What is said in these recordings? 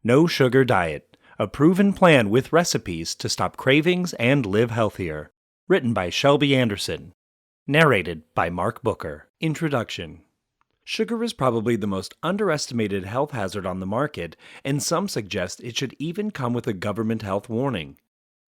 No Sugar Diet, a proven plan with recipes to stop cravings and live healthier. Written by Shelby Anderson. Narrated by Mark Booker. Introduction. Sugar is probably the most underestimated health hazard on the market, and some suggest it should even come with a government health warning.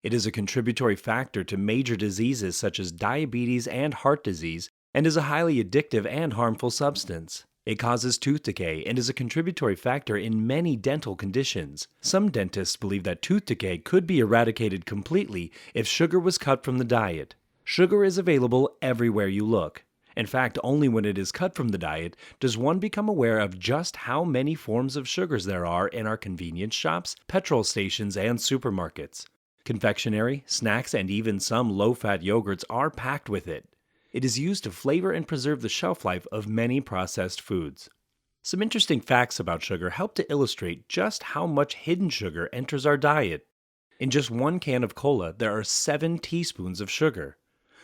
It is a contributory factor to major diseases such as diabetes and heart disease, and is a highly addictive and harmful substance. It causes tooth decay and is a contributory factor in many dental conditions. Some dentists believe that tooth decay could be eradicated completely if sugar was cut from the diet. Sugar is available everywhere you look. In fact, only when it is cut from the diet does one become aware of just how many forms of sugars there are in our convenience shops, petrol stations, and supermarkets. Confectionery, snacks, and even some low-fat yogurts are packed with it. It is used to flavor and preserve the shelf life of many processed foods. Some interesting facts about sugar help to illustrate just how much hidden sugar enters our diet. In just one can of cola, there are 7 teaspoons of sugar.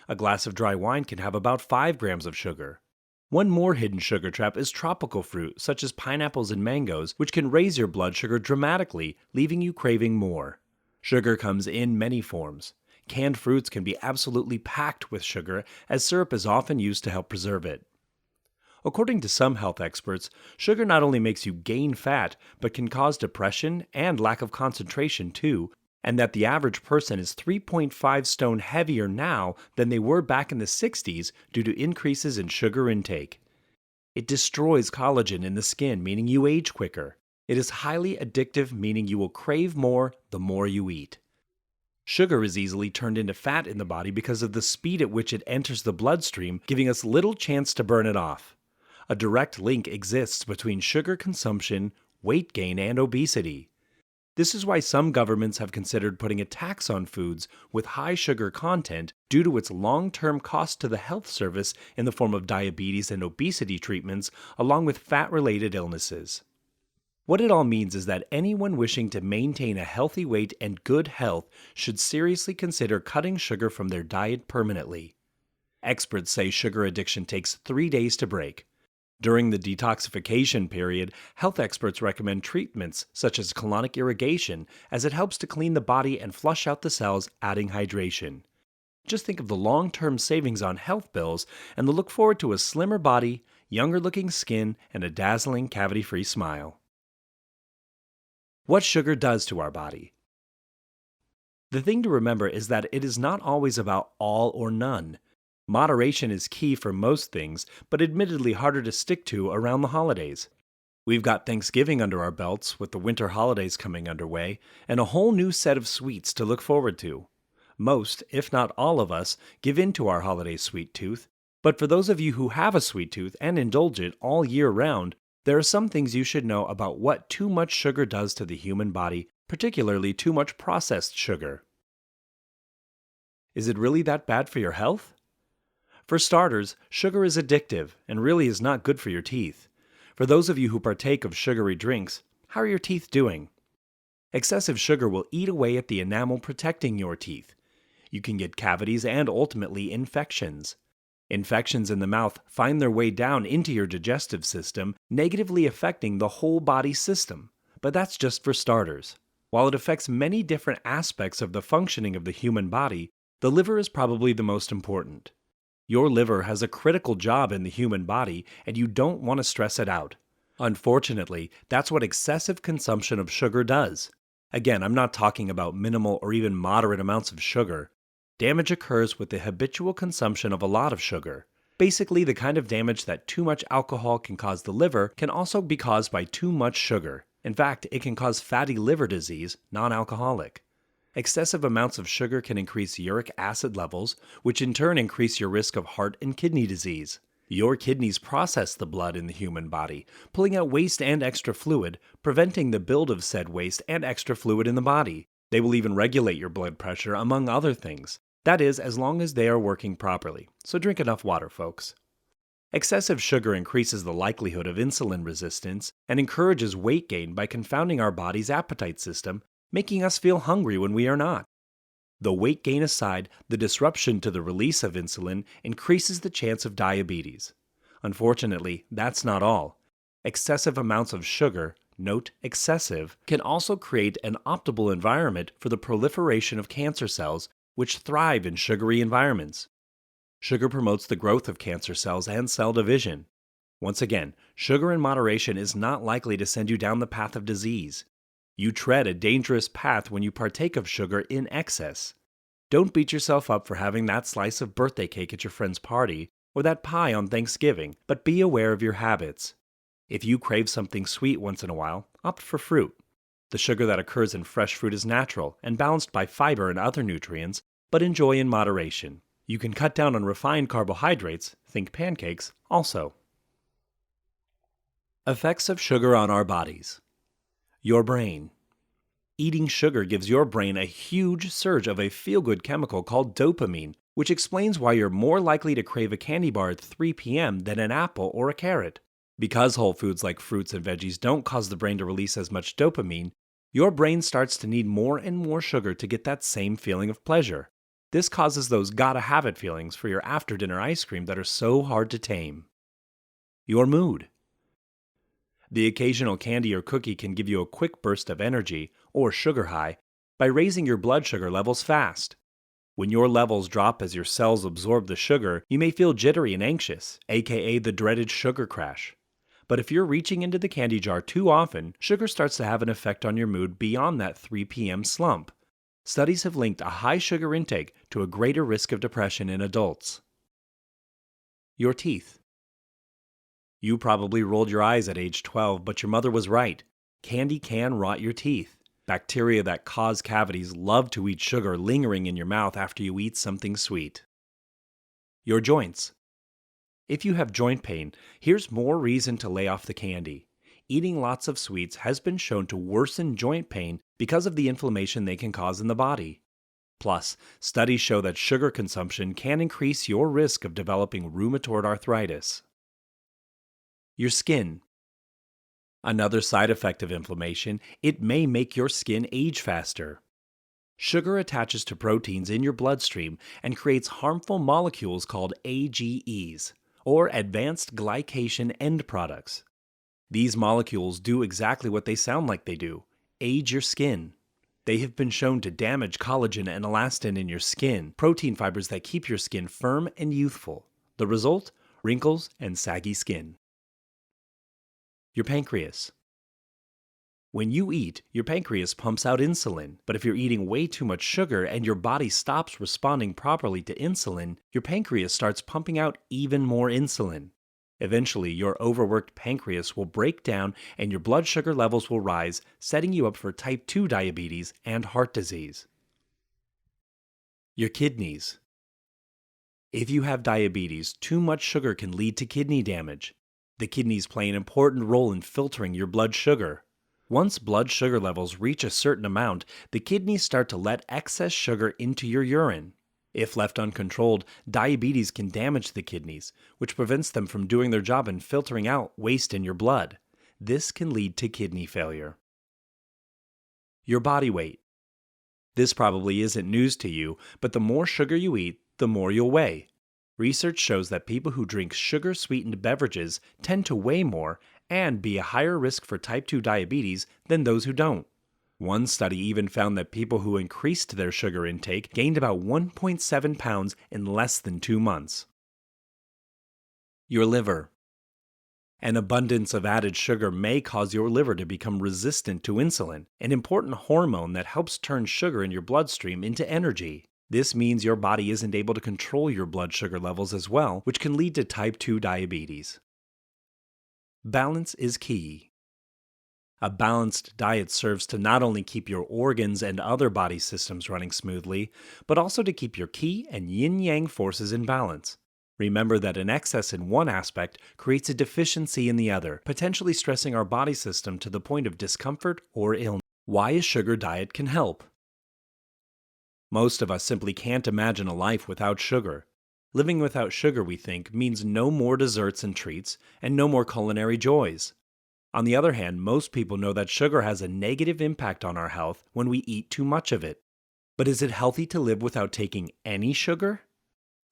A glass of dry wine can have about 5 grams of sugar. One more hidden sugar trap is tropical fruit, such as pineapples and mangoes, which can raise your blood sugar dramatically, leaving you craving more. Sugar comes in many forms. Canned fruits can be absolutely packed with sugar, as syrup is often used to help preserve it. According to some health experts, sugar not only makes you gain fat, but can cause depression and lack of concentration too, and that the average person is 3.5 stone heavier now than they were back in the 60s due to increases in sugar intake. It destroys collagen in the skin, meaning you age quicker. It is highly addictive, meaning you will crave more the more you eat. Sugar is easily turned into fat in the body because of the speed at which it enters the bloodstream, giving us little chance to burn it off. A direct link exists between sugar consumption, weight gain, and obesity. This is why some governments have considered putting a tax on foods with high sugar content due to its long-term cost to the health service in the form of diabetes and obesity treatments, along with fat-related illnesses. What it all means is that anyone wishing to maintain a healthy weight and good health should seriously consider cutting sugar from their diet permanently. Experts say sugar addiction takes 3 days to break. During the detoxification period, health experts recommend treatments such as colonic irrigation, as it helps to clean the body and flush out the cells, adding hydration. Just think of the long-term savings on health bills and the look forward to a slimmer body, younger-looking skin, and a dazzling cavity-free smile. What sugar does to our body. The thing to remember is that it is not always about all or none. Moderation is key for most things, but admittedly harder to stick to around the holidays. We've got Thanksgiving under our belts, with the winter holidays coming underway, and a whole new set of sweets to look forward to. Most, if not all of us, give in to our holiday sweet tooth, but for those of you who have a sweet tooth and indulge it all year round, there are some things you should know about what too much sugar does to the human body, particularly too much processed sugar. Is it really that bad for your health? For starters, sugar is addictive and really is not good for your teeth. For those of you who partake of sugary drinks, how are your teeth doing? Excessive sugar will eat away at the enamel protecting your teeth. You can get cavities and ultimately infections. Infections in the mouth find their way down into your digestive system, negatively affecting the whole body system. But that's just for starters. While it affects many different aspects of the functioning of the human body, the liver is probably the most important. Your liver has a critical job in the human body, and you don't want to stress it out. Unfortunately, that's what excessive consumption of sugar does. Again, I'm not talking about minimal or even moderate amounts of sugar. Damage occurs with the habitual consumption of a lot of sugar. Basically, the kind of damage that too much alcohol can cause the liver can also be caused by too much sugar. In fact, it can cause fatty liver disease, non-alcoholic. Excessive amounts of sugar can increase uric acid levels, which in turn increase your risk of heart and kidney disease. Your kidneys process the blood in the human body, pulling out waste and extra fluid, preventing the build of said waste and extra fluid in the body. They will even regulate your blood pressure, among other things. That is, as long as they are working properly. So drink enough water, folks. Excessive sugar increases the likelihood of insulin resistance and encourages weight gain by confounding our body's appetite system, making us feel hungry when we are not. The weight gain aside, the disruption to the release of insulin increases the chance of diabetes. Unfortunately, that's not all. Excessive amounts of sugar, note excessive, can also create an optimal environment for the proliferation of cancer cells, which thrive in sugary environments. Sugar promotes the growth of cancer cells and cell division. Once again, sugar in moderation is not likely to send you down the path of disease. You tread a dangerous path when you partake of sugar in excess. Don't beat yourself up for having that slice of birthday cake at your friend's party or that pie on Thanksgiving, but be aware of your habits. If you crave something sweet once in a while, opt for fruit. The sugar that occurs in fresh fruit is natural and balanced by fiber and other nutrients, but enjoy in moderation. You can cut down on refined carbohydrates, think pancakes, also. Effects of sugar on our bodies. Your brain. Eating sugar gives your brain a huge surge of a feel-good chemical called dopamine, which explains why you're more likely to crave a candy bar at 3 p.m. than an apple or a carrot. Because whole foods like fruits and veggies don't cause the brain to release as much dopamine, your brain starts to need more and more sugar to get that same feeling of pleasure. This causes those gotta-have-it feelings for your after-dinner ice cream that are so hard to tame. Your mood. The occasional candy or cookie can give you a quick burst of energy, or sugar high, by raising your blood sugar levels fast. When your levels drop as your cells absorb the sugar, you may feel jittery and anxious, aka the dreaded sugar crash. But if you're reaching into the candy jar too often, sugar starts to have an effect on your mood beyond that 3 p.m. slump. Studies have linked a high sugar intake to a greater risk of depression in adults. Your teeth. You probably rolled your eyes at age 12, but your mother was right. Candy can rot your teeth. Bacteria that cause cavities love to eat sugar lingering in your mouth after you eat something sweet. Your joints. If you have joint pain, here's more reason to lay off the candy. Eating lots of sweets has been shown to worsen joint pain because of the inflammation they can cause in the body. Plus, studies show that sugar consumption can increase your risk of developing rheumatoid arthritis. Your skin. Another side effect of inflammation, it may make your skin age faster. Sugar attaches to proteins in your bloodstream and creates harmful molecules called AGEs, or advanced glycation end products. These molecules do exactly what they sound like they do: age your skin. They have been shown to damage collagen and elastin in your skin, protein fibers that keep your skin firm and youthful. The result? Wrinkles and saggy skin. Your pancreas. When you eat, your pancreas pumps out insulin, but if you're eating way too much sugar and your body stops responding properly to insulin, your pancreas starts pumping out even more insulin. Eventually, your overworked pancreas will break down and your blood sugar levels will rise, setting you up for type 2 diabetes and heart disease. Your kidneys. If you have diabetes, too much sugar can lead to kidney damage. The kidneys play an important role in filtering your blood sugar. Once blood sugar levels reach a certain amount, the kidneys start to let excess sugar into your urine. If left uncontrolled, diabetes can damage the kidneys, which prevents them from doing their job in filtering out waste in your blood. This can lead to kidney failure. Your body weight. This probably isn't news to you, but the more sugar you eat, the more you'll weigh. Research shows that people who drink sugar-sweetened beverages tend to weigh more and be a higher risk for type 2 diabetes than those who don't. One study even found that people who increased their sugar intake gained about 1.7 pounds in less than 2 months. Your liver. An abundance of added sugar may cause your liver to become resistant to insulin, an important hormone that helps turn sugar in your bloodstream into energy. This means your body isn't able to control your blood sugar levels as well, which can lead to type 2 diabetes. Balance is key. A balanced diet serves to not only keep your organs and other body systems running smoothly, but also to keep your qi and yin-yang forces in balance. Remember that an excess in one aspect creates a deficiency in the other, potentially stressing our body system to the point of discomfort or illness. Why a sugar diet can help. Most of us simply can't imagine a life without sugar. Living without sugar, we think, means no more desserts and treats, and no more culinary joys. On the other hand, most people know that sugar has a negative impact on our health when we eat too much of it. But is it healthy to live without taking any sugar?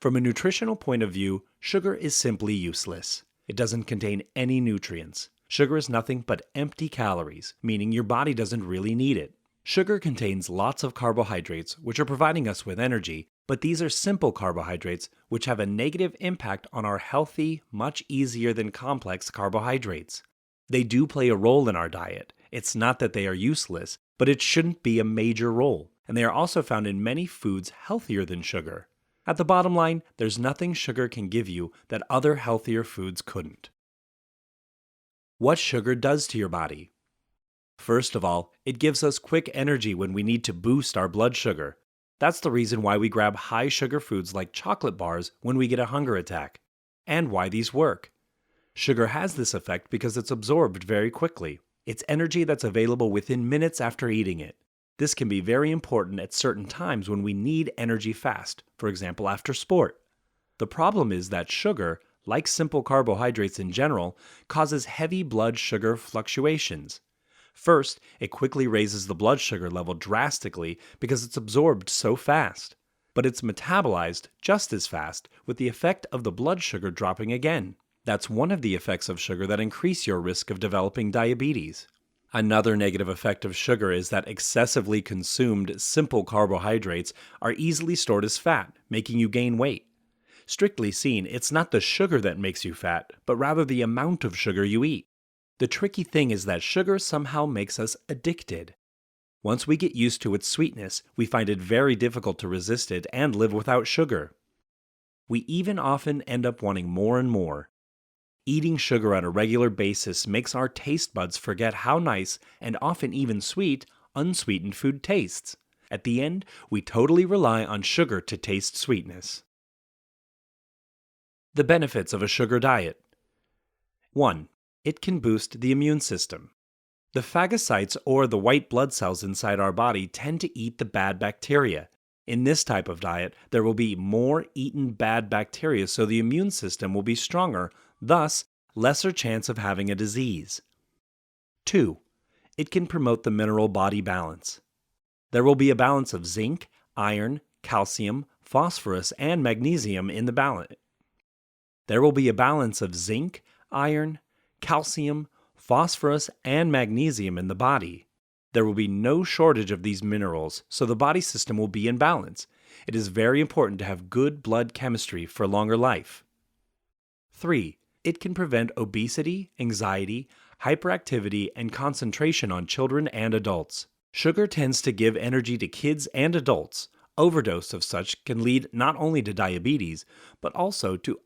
From a nutritional point of view, sugar is simply useless. It doesn't contain any nutrients. Sugar is nothing but empty calories, meaning your body doesn't really need it. Sugar contains lots of carbohydrates, which are providing us with energy, but these are simple carbohydrates, which have a negative impact on our healthy, much easier than complex carbohydrates. They do play a role in our diet. It's not that they are useless, but it shouldn't be a major role, and they are also found in many foods healthier than sugar. At the bottom line, there's nothing sugar can give you that other healthier foods couldn't. What sugar does to your body. First of all, it gives us quick energy when we need to boost our blood sugar. That's the reason why we grab high sugar foods like chocolate bars when we get a hunger attack, and why these work. Sugar has this effect because it's absorbed very quickly. It's energy that's available within minutes after eating it. This can be very important at certain times when we need energy fast, for example after sport. The problem is that sugar, like simple carbohydrates in general, causes heavy blood sugar fluctuations. First, it quickly raises the blood sugar level drastically because it's absorbed so fast. But it's metabolized just as fast, with the effect of the blood sugar dropping again. That's one of the effects of sugar that increase your risk of developing diabetes. Another negative effect of sugar is that excessively consumed simple carbohydrates are easily stored as fat, making you gain weight. Strictly seen, it's not the sugar that makes you fat, but rather the amount of sugar you eat. The tricky thing is that sugar somehow makes us addicted. Once we get used to its sweetness, we find it very difficult to resist it and live without sugar. We even often end up wanting more and more. Eating sugar on a regular basis makes our taste buds forget how nice, and often even sweet, unsweetened food tastes. At the end, we totally rely on sugar to taste sweetness. The benefits of a sugar diet. 1. It can boost the immune system. The phagocytes, or the white blood cells inside our body, tend to eat the bad bacteria. In this type of diet, there will be more eaten bad bacteria, so the immune system will be stronger, thus, lesser chance of having a disease. 2. It can promote the mineral body balance. There will be a balance of zinc, iron, calcium, phosphorus, and magnesium in the balance. There will be a balance of zinc, iron, calcium, phosphorus, and magnesium in the body. There will be no shortage of these minerals, so the body system will be in balance. It is very important to have good blood chemistry for longer life. 3. It can prevent obesity, anxiety, hyperactivity, and concentration on children and adults. Sugar tends to give energy to kids and adults. Overdose of such can lead not only to diabetes, but also to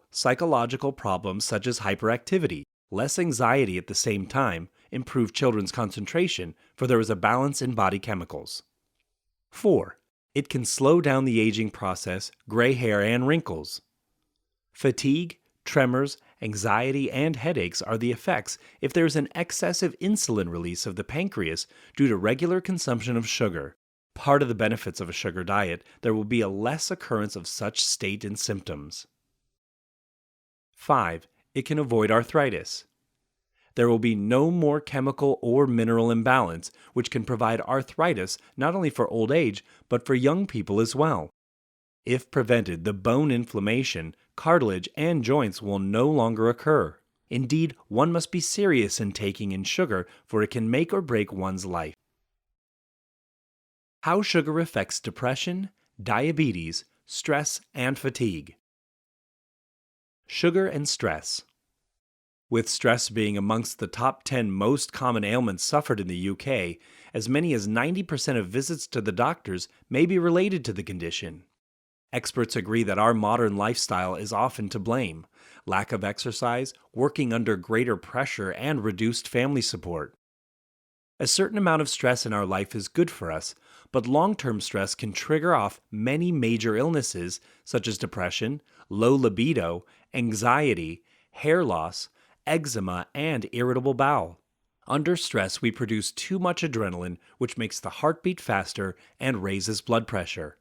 psychological problems such as hyperactivity, less anxiety at the same time, improved children's concentration, for there is a balance in body chemicals. 4. It can slow down the aging process, gray hair, and wrinkles. Fatigue, tremors, anxiety, and headaches are the effects if there is an excessive insulin release of the pancreas due to regular consumption of sugar. Part of the benefits of a sugar diet, there will be a less occurrence of such state and symptoms. 5. It can avoid arthritis. There will be no more chemical or mineral imbalance, which can provide arthritis not only for old age, but for young people as well. If prevented, the bone inflammation, cartilage, and joints will no longer occur. Indeed, one must be serious in taking in sugar, for it can make or break one's life. How sugar affects depression, diabetes, stress, and fatigue. Sugar and stress. With stress being amongst the top 10 most common ailments suffered in the UK, as many as 90% of visits to the doctors may be related to the condition. Experts agree that our modern lifestyle is often to blame: lack of exercise, working under greater pressure, and reduced family support. A certain amount of stress in our life is good for us, but long-term stress can trigger off many major illnesses such as depression, low libido, anxiety, hair loss, eczema, and irritable bowel. Under stress, we produce too much adrenaline, which makes the heart beat faster and raises blood pressure.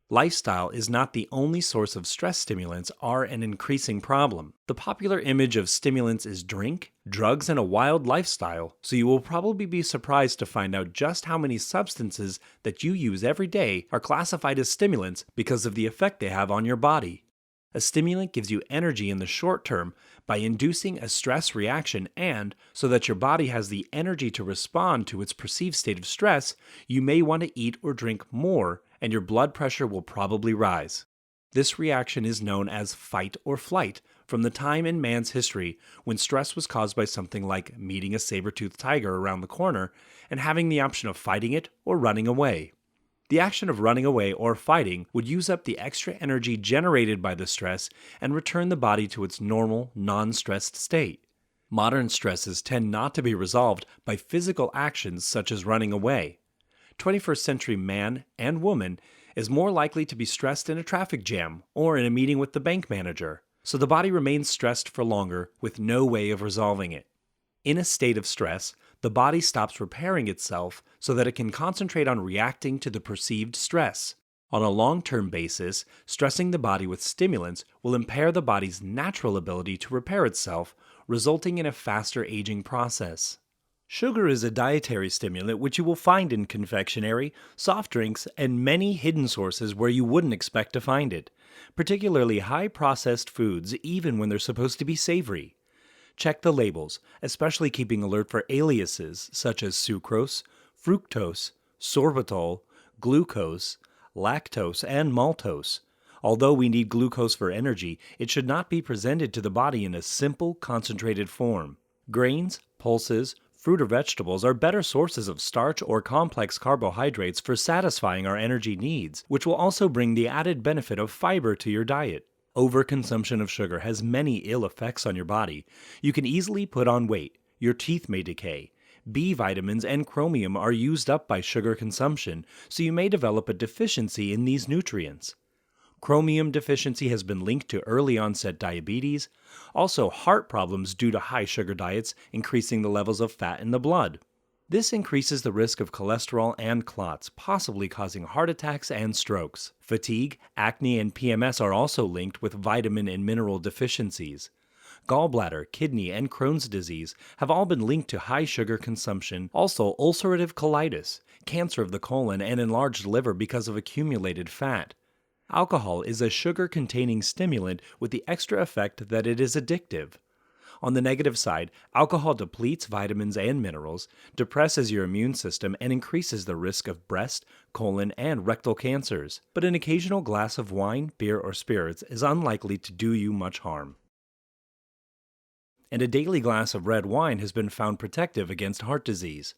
Lifestyle is not the only source of stress. Stimulants are an increasing problem. The popular image of stimulants is drink, drugs, and a wild lifestyle, so you will probably be surprised to find out just how many substances that you use every day are classified as stimulants because of the effect they have on your body. A stimulant gives you energy in the short term by inducing a stress reaction, and so that your body has the energy to respond to its perceived state of stress, you may want to eat or drink more, and your blood pressure will probably rise. This reaction is known as fight or flight from the time in man's history when stress was caused by something like meeting a saber-toothed tiger around the corner and having the option of fighting it or running away. The action of running away or fighting would use up the extra energy generated by the stress and return the body to its normal, non-stressed state. Modern stresses tend not to be resolved by physical actions such as running away. 21st century man and woman is more likely to be stressed in a traffic jam or in a meeting with the bank manager, so the body remains stressed for longer with no way of resolving it. In a state of stress, the body stops repairing itself so that it can concentrate on reacting to the perceived stress. On a long-term basis, stressing the body with stimulants will impair the body's natural ability to repair itself, resulting in a faster aging process. Sugar is a dietary stimulant which you will find in confectionery, soft drinks, and many hidden sources where you wouldn't expect to find it, particularly high-processed foods even when they're supposed to be savory. Check the labels, especially keeping alert for aliases such as sucrose, fructose, sorbitol, glucose, lactose, and maltose. Although we need glucose for energy, it should not be presented to the body in a simple, concentrated form. Grains, pulses, fruit or vegetables are better sources of starch or complex carbohydrates for satisfying our energy needs, which will also bring the added benefit of fiber to your diet. Overconsumption of sugar has many ill effects on your body. You can easily put on weight, your teeth may decay, B vitamins and chromium are used up by sugar consumption, so you may develop a deficiency in these nutrients. Chromium deficiency has been linked to early onset diabetes, also heart problems due to high sugar diets, increasing the levels of fat in the blood. This increases the risk of cholesterol and clots, possibly causing heart attacks and strokes. Fatigue, acne, and PMS are also linked with vitamin and mineral deficiencies. Gallbladder, kidney, and Crohn's disease have all been linked to high sugar consumption. Also, ulcerative colitis, cancer of the colon, and enlarged liver because of accumulated fat. Alcohol is a sugar-containing stimulant with the extra effect that it is addictive. On the negative side, alcohol depletes vitamins and minerals, depresses your immune system, and increases the risk of breast, colon, and rectal cancers. But an occasional glass of wine, beer, or spirits is unlikely to do you much harm. And a daily glass of red wine has been found protective against heart disease.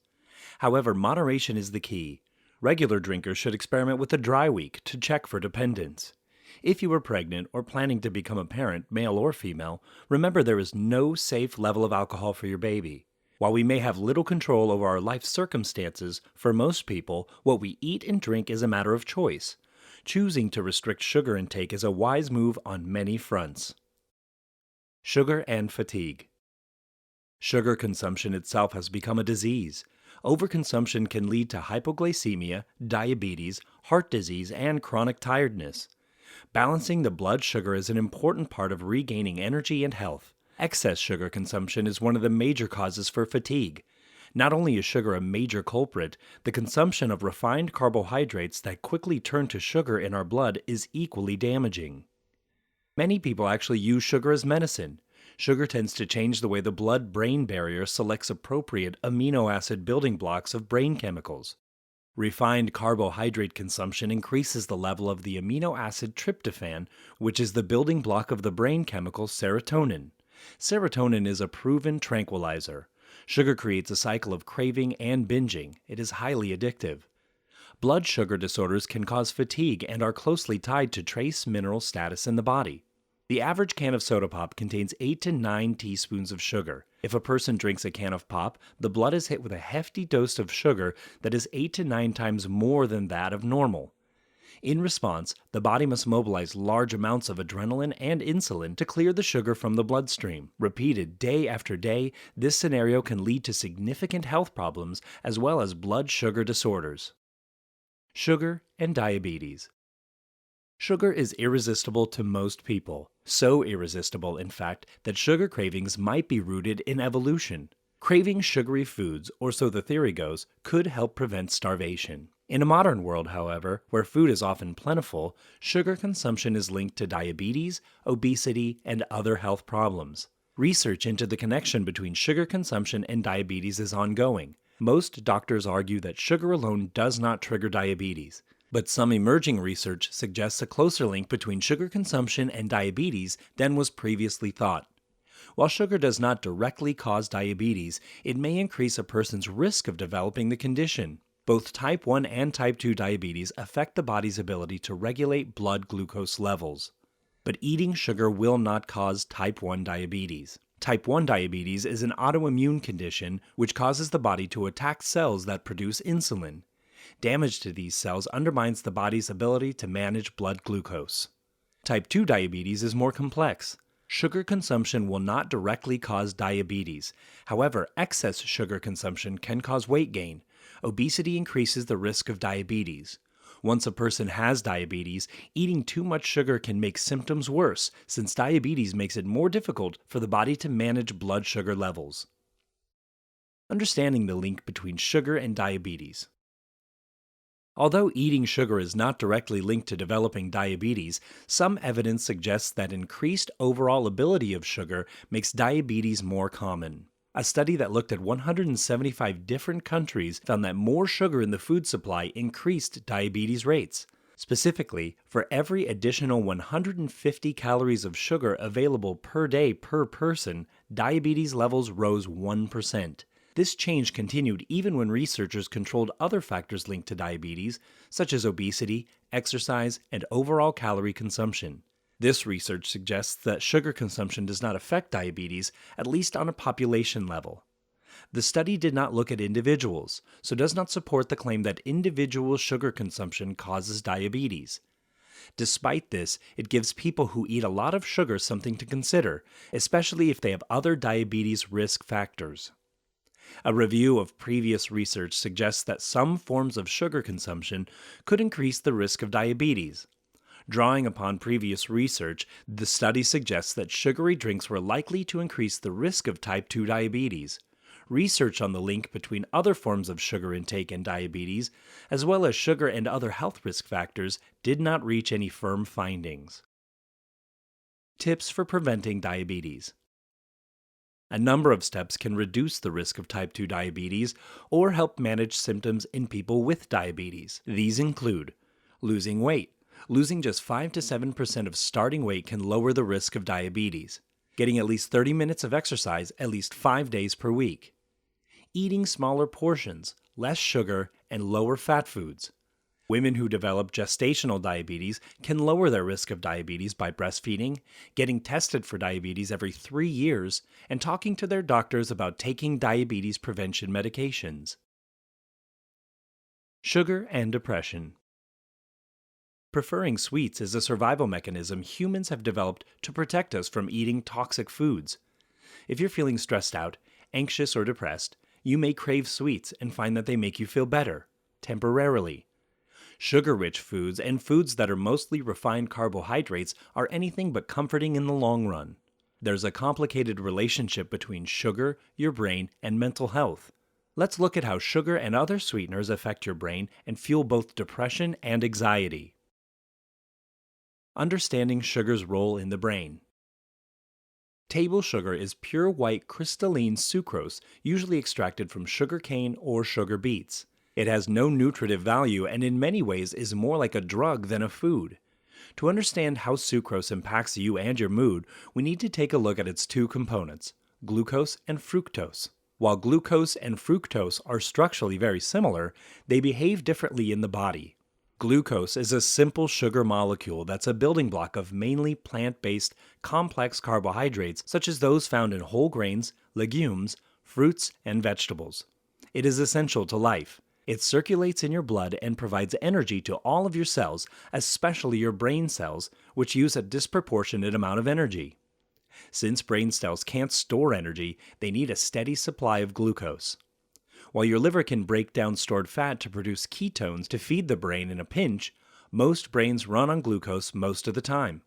However, moderation is the key. Regular drinkers should experiment with a dry week to check for dependence. If you are pregnant or planning to become a parent, male or female, remember there is no safe level of alcohol for your baby. While we may have little control over our life circumstances, for most people, what we eat and drink is a matter of choice. Choosing to restrict sugar intake is a wise move on many fronts. Sugar and fatigue. Sugar consumption itself has become a disease. Overconsumption can lead to hypoglycemia, diabetes, heart disease, and chronic tiredness. Balancing the blood sugar is an important part of regaining energy and health. Excess sugar consumption is one of the major causes for fatigue. Not only is sugar a major culprit, the consumption of refined carbohydrates that quickly turn to sugar in our blood is equally damaging. Many people actually use sugar as medicine. Sugar tends to change the way the blood-brain barrier selects appropriate amino acid building blocks of brain chemicals. Refined carbohydrate consumption increases the level of the amino acid tryptophan, which is the building block of the brain chemical serotonin. Serotonin is a proven tranquilizer. Sugar creates a cycle of craving and binging. It is highly addictive. Blood sugar disorders can cause fatigue and are closely tied to trace mineral status in the body. The average can of soda pop contains 8 to 9 teaspoons of sugar. If a person drinks a can of pop, the blood is hit with a hefty dose of sugar that is 8 to 9 times more than that of normal. In response, the body must mobilize large amounts of adrenaline and insulin to clear the sugar from the bloodstream. Repeated day after day, this scenario can lead to significant health problems as well as blood sugar disorders. Sugar and diabetes. Sugar is irresistible to most people. So irresistible, in fact, that sugar cravings might be rooted in evolution. Craving sugary foods, or so the theory goes, could help prevent starvation. In a modern world, however, where food is often plentiful, sugar consumption is linked to diabetes, obesity, and other health problems. Research into the connection between sugar consumption and diabetes is ongoing. Most doctors argue that sugar alone does not trigger diabetes, but some emerging research suggests a closer link between sugar consumption and diabetes than was previously thought. While sugar does not directly cause diabetes, it may increase a person's risk of developing the condition. Both type 1 and type 2 diabetes affect the body's ability to regulate blood glucose levels. But eating sugar will not cause type 1 diabetes. Type 1 diabetes is an autoimmune condition which causes the body to attack cells that produce insulin. Damage to these cells undermines the body's ability to manage blood glucose. Type 2 diabetes is more complex. Sugar consumption will not directly cause diabetes. However, excess sugar consumption can cause weight gain. Obesity increases the risk of diabetes. Once a person has diabetes, eating too much sugar can make symptoms worse, since diabetes makes it more difficult for the body to manage blood sugar levels. Understanding the link between sugar and diabetes. Although eating sugar is not directly linked to developing diabetes, some evidence suggests that increased overall ability of sugar makes diabetes more common. A study that looked at 175 different countries found that more sugar in the food supply increased diabetes rates. Specifically, for every additional 150 calories of sugar available per day per person, diabetes levels rose 1%. This change continued even when researchers controlled other factors linked to diabetes, such as obesity, exercise, and overall calorie consumption. This research suggests that sugar consumption does not affect diabetes, at least on a population level. The study did not look at individuals, so does not support the claim that individual sugar consumption causes diabetes. Despite this, it gives people who eat a lot of sugar something to consider, especially if they have other diabetes risk factors. A review of previous research suggests that some forms of sugar consumption could increase the risk of diabetes. Drawing upon previous research, the study suggests that sugary drinks were likely to increase the risk of type 2 diabetes. Research on the link between other forms of sugar intake and diabetes, as well as sugar and other health risk factors, did not reach any firm findings. Tips for preventing diabetes. A number of steps can reduce the risk of type 2 diabetes or help manage symptoms in people with diabetes. These include losing weight. Losing just 5 to 7% of starting weight can lower the risk of diabetes. Getting at least 30 minutes of exercise at least 5 days per week. Eating smaller portions, less sugar, and lower fat foods. Women who develop gestational diabetes can lower their risk of diabetes by breastfeeding, getting tested for diabetes every 3 years, and talking to their doctors about taking diabetes prevention medications. Sugar and depression. Preferring sweets is a survival mechanism humans have developed to protect us from eating toxic foods. If you're feeling stressed out, anxious, or depressed, you may crave sweets and find that they make you feel better, temporarily. Sugar-rich foods and foods that are mostly refined carbohydrates are anything but comforting in the long run. There's a complicated relationship between sugar, your brain, and mental health. Let's look at how sugar and other sweeteners affect your brain and fuel both depression and anxiety. Understanding sugar's role in the brain. Table sugar is pure white crystalline sucrose, usually extracted from sugarcane or sugar beets. It has no nutritive value and in many ways is more like a drug than a food. To understand how sucrose impacts you and your mood, we need to take a look at its two components, glucose and fructose. While glucose and fructose are structurally very similar, they behave differently in the body. Glucose is a simple sugar molecule that's a building block of mainly plant-based, complex carbohydrates such as those found in whole grains, legumes, fruits, and vegetables. It is essential to life. It circulates in your blood and provides energy to all of your cells, especially your brain cells, which use a disproportionate amount of energy. Since brain cells can't store energy, they need a steady supply of glucose. While your liver can break down stored fat to produce ketones to feed the brain in a pinch, most brains run on glucose most of the time.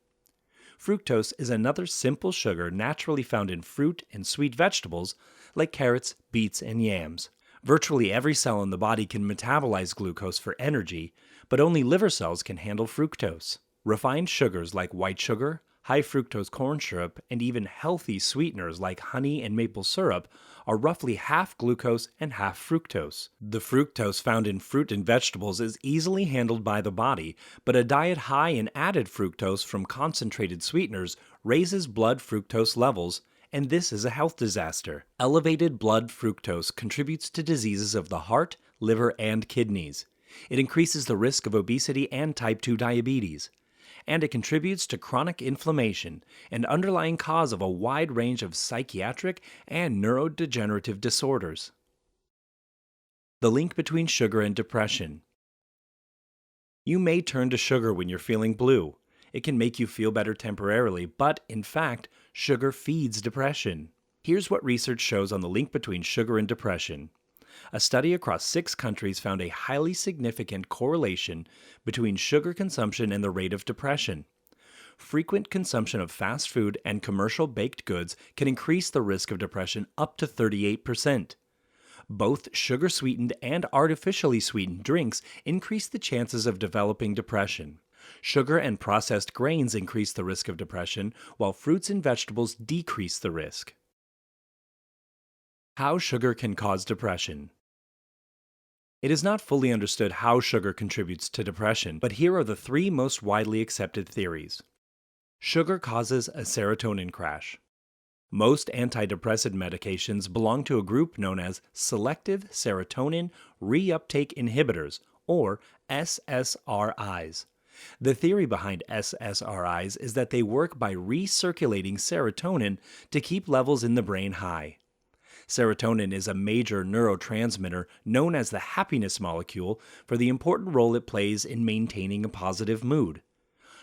Fructose is another simple sugar naturally found in fruit and sweet vegetables like carrots, beets, and yams. Virtually every cell in the body can metabolize glucose for energy, but only liver cells can handle fructose. Refined sugars like white sugar, high fructose corn syrup, and even healthy sweeteners like honey and maple syrup are roughly half glucose and half fructose. The fructose found in fruit and vegetables is easily handled by the body, but a diet high in added fructose from concentrated sweeteners raises blood fructose levels, and this is a health disaster. Elevated blood fructose contributes to diseases of the heart, liver, and kidneys. It increases the risk of obesity and type 2 diabetes. And it contributes to chronic inflammation, an underlying cause of a wide range of psychiatric and neurodegenerative disorders. The link between sugar and depression. You may turn to sugar when you're feeling blue. It can make you feel better temporarily, but in fact, sugar feeds depression. Here's what research shows on the link between sugar and depression. A study across 6 countries found a highly significant correlation between sugar consumption and the rate of depression. Frequent consumption of fast food and commercial baked goods can increase the risk of depression up to 38%. Both sugar-sweetened and artificially sweetened drinks increase the chances of developing depression. Sugar and processed grains increase the risk of depression, while fruits and vegetables decrease the risk. How sugar can cause depression. It is not fully understood how sugar contributes to depression, but here are the 3 most widely accepted theories. Sugar causes a serotonin crash. Most antidepressant medications belong to a group known as selective serotonin reuptake inhibitors, or SSRIs. The theory behind SSRIs is that they work by recirculating serotonin to keep levels in the brain high. Serotonin is a major neurotransmitter known as the happiness molecule for the important role it plays in maintaining a positive mood.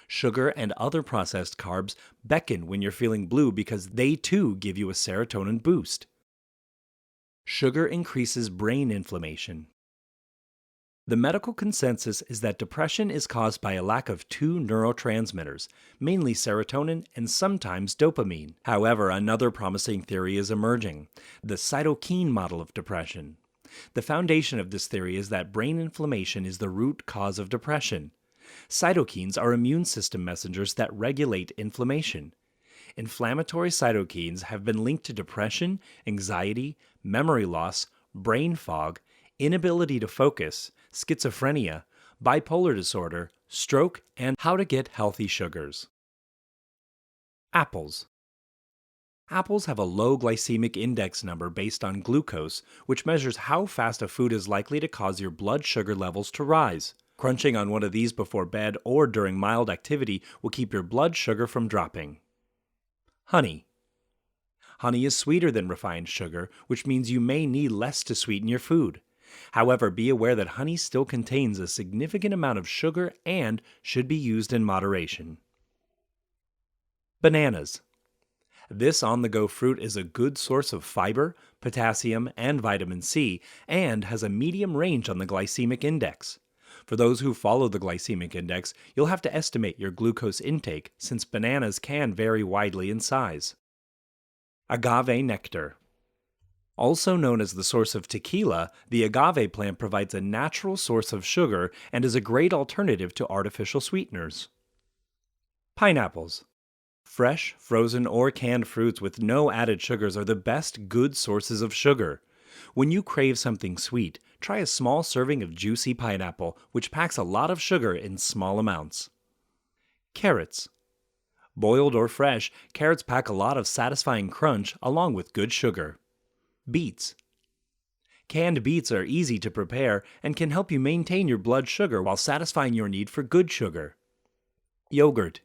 Sugar and other processed carbs beckon when you're feeling blue because they too give you a serotonin boost. Sugar increases brain inflammation. The medical consensus is that depression is caused by a lack of 2 neurotransmitters, mainly serotonin and sometimes dopamine. However, another promising theory is emerging, the cytokine model of depression. The foundation of this theory is that brain inflammation is the root cause of depression. Cytokines are immune system messengers that regulate inflammation. Inflammatory cytokines have been linked to depression, anxiety, memory loss, brain fog, inability to focus, schizophrenia, bipolar disorder, stroke, and how to get healthy sugars. Apples. Apples have a low glycemic index number based on glucose, which measures how fast a food is likely to cause your blood sugar levels to rise. Crunching on one of these before bed or during mild activity will keep your blood sugar from dropping. Honey. Honey is sweeter than refined sugar, which means you may need less to sweeten your food. However, be aware that honey still contains a significant amount of sugar and should be used in moderation. Bananas. This on-the-go fruit is a good source of fiber, potassium, and vitamin C, and has a medium range on the glycemic index. For those who follow the glycemic index, you'll have to estimate your glucose intake since bananas can vary widely in size. Agave nectar. Also known as the source of tequila, the agave plant provides a natural source of sugar and is a great alternative to artificial sweeteners. Pineapples. Fresh, frozen, or canned fruits with no added sugars are the best good sources of sugar. When you crave something sweet, try a small serving of juicy pineapple, which packs a lot of sugar in small amounts. Carrots. Boiled or fresh, carrots pack a lot of satisfying crunch along with good sugar. Beets. Canned beets are easy to prepare and can help you maintain your blood sugar while satisfying your need for good sugar. Yogurt.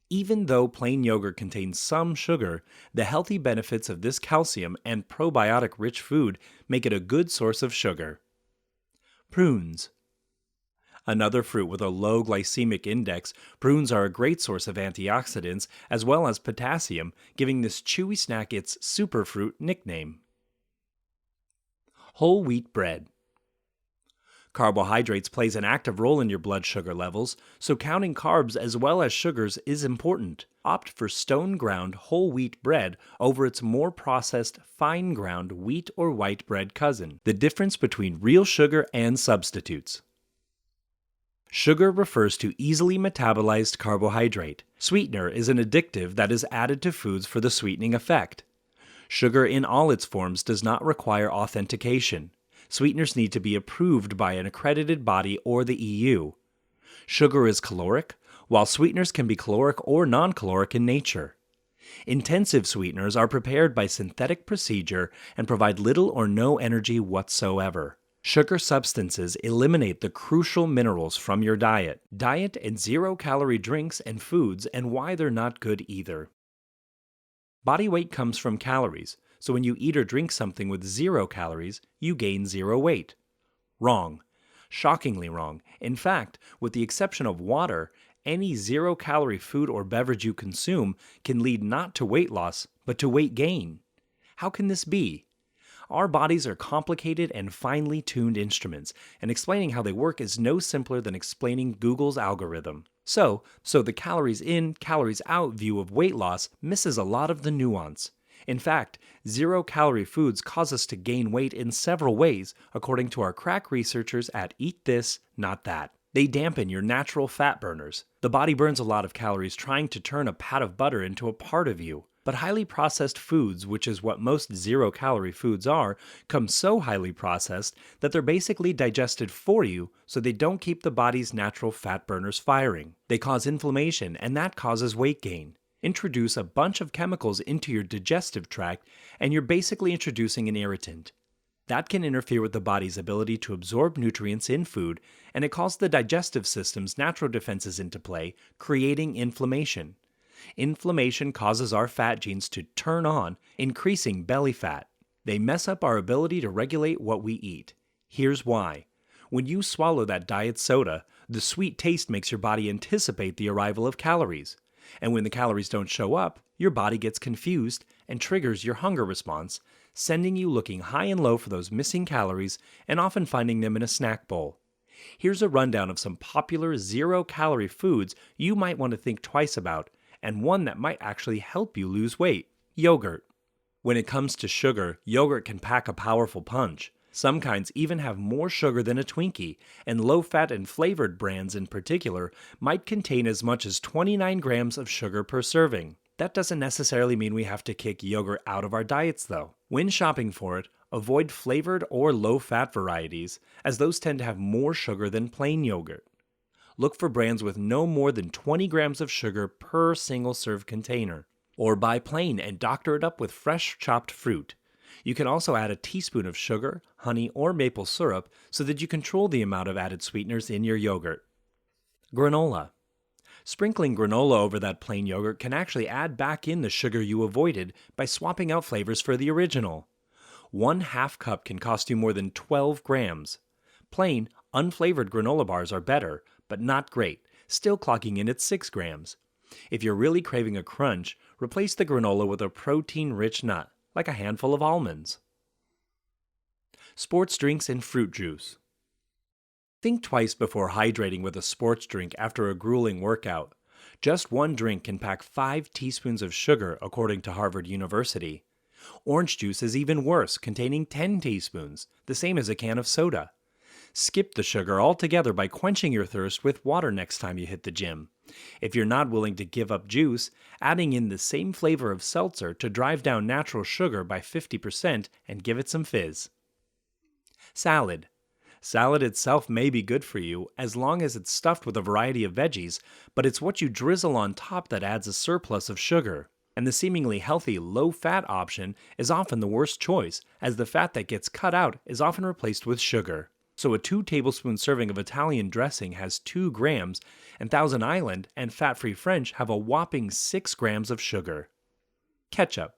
Even though plain yogurt contains some sugar, the healthy benefits of this calcium and probiotic-rich food make it a good source of sugar. Prunes. Another fruit with a low glycemic index, prunes are a great source of antioxidants as well as potassium, giving this chewy snack its superfruit nickname. Whole wheat bread. Carbohydrates plays an active role in your blood sugar levels, so counting carbs as well as sugars is important. Opt for stone ground whole wheat bread over its more processed fine ground wheat or white bread cousin. The difference between real sugar and substitutes. Sugar refers to easily metabolized carbohydrate. Sweetener is an additive that is added to foods for the sweetening effect. Sugar in all its forms does not require authentication. Sweeteners need to be approved by an accredited body or the EU. Sugar is caloric, while sweeteners can be caloric or non-caloric in nature. Intensive sweeteners are prepared by synthetic procedure and provide little or no energy whatsoever. Sugar substances eliminate the crucial minerals from your diet. Diet and zero-calorie drinks and foods and why they're not good either. Body weight comes from calories, so when you eat or drink something with 0 calories, you gain 0 weight. Wrong. Shockingly wrong. In fact, with the exception of water, any 0-calorie food or beverage you consume can lead not to weight loss, but to weight gain. How can this be? Our bodies are complicated and finely tuned instruments, and explaining how they work is no simpler than explaining Google's algorithm. So the calories in, calories out view of weight loss misses a lot of the nuance. In fact, 0-calorie foods cause us to gain weight in several ways, according to our crack researchers at Eat This, Not That. They dampen your natural fat burners. The body burns a lot of calories trying to turn a pat of butter into a part of you. But highly processed foods, which is what most 0-calorie foods are, come so highly processed that they're basically digested for you so they don't keep the body's natural fat burners firing. They cause inflammation, and that causes weight gain. Introduce a bunch of chemicals into your digestive tract, and you're basically introducing an irritant. That can interfere with the body's ability to absorb nutrients in food, and it calls the digestive system's natural defenses into play, creating inflammation. Inflammation causes our fat genes to turn on, increasing belly fat. They mess up our ability to regulate what we eat. Here's why. When you swallow that diet soda, the sweet taste makes your body anticipate the arrival of calories. And when the calories don't show up, your body gets confused and triggers your hunger response, sending you looking high and low for those missing calories and often finding them in a snack bowl. Here's a rundown of some popular 0-calorie foods you might want to think twice about, and one that might actually help you lose weight: yogurt. When it comes to sugar, yogurt can pack a powerful punch. Some kinds even have more sugar than a Twinkie, and low-fat and flavored brands in particular might contain as much as 29 grams of sugar per serving. That doesn't necessarily mean we have to kick yogurt out of our diets, though. When shopping for it, avoid flavored or low-fat varieties, as those tend to have more sugar than plain yogurt. Look for brands with no more than 20 grams of sugar per single-serve container. Or buy plain and doctor it up with fresh chopped fruit. You can also add a teaspoon of sugar, honey, or maple syrup so that you control the amount of added sweeteners in your yogurt. Granola. Sprinkling granola over that plain yogurt can actually add back in the sugar you avoided by swapping out flavors for the original. 1/2 cup can cost you more than 12 grams. Plain, unflavored granola bars are better, but not great, still clocking in at 6 grams. If you're really craving a crunch, replace the granola with a protein-rich nut, like a handful of almonds. Sports drinks and fruit juice. Think twice before hydrating with a sports drink after a grueling workout. Just one drink can pack 5 teaspoons of sugar, according to Harvard University. Orange juice is even worse, containing 10 teaspoons, the same as a can of soda. Skip the sugar altogether by quenching your thirst with water next time you hit the gym. If you're not willing to give up juice, adding in the same flavor of seltzer to drive down natural sugar by 50% and give it some fizz. Salad. Salad itself may be good for you as long as it's stuffed with a variety of veggies, but it's what you drizzle on top that adds a surplus of sugar. And the seemingly healthy, low-fat option is often the worst choice, as the fat that gets cut out is often replaced with sugar. So a 2-tablespoon serving of Italian dressing has 2 grams, and Thousand Island and fat-free French have a whopping 6 grams of sugar. Ketchup.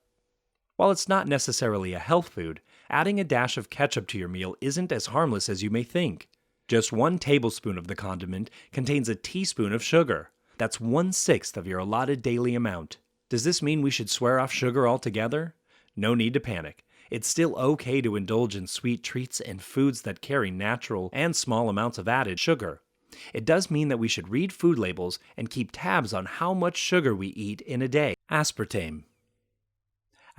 While it's not necessarily a health food, adding a dash of ketchup to your meal isn't as harmless as you may think. Just 1 tablespoon of the condiment contains a teaspoon of sugar. That's 1/6 of your allotted daily amount. Does this mean we should swear off sugar altogether? No need to panic. It's still okay to indulge in sweet treats and foods that carry natural and small amounts of added sugar. It does mean that we should read food labels and keep tabs on how much sugar we eat in a day. Aspartame.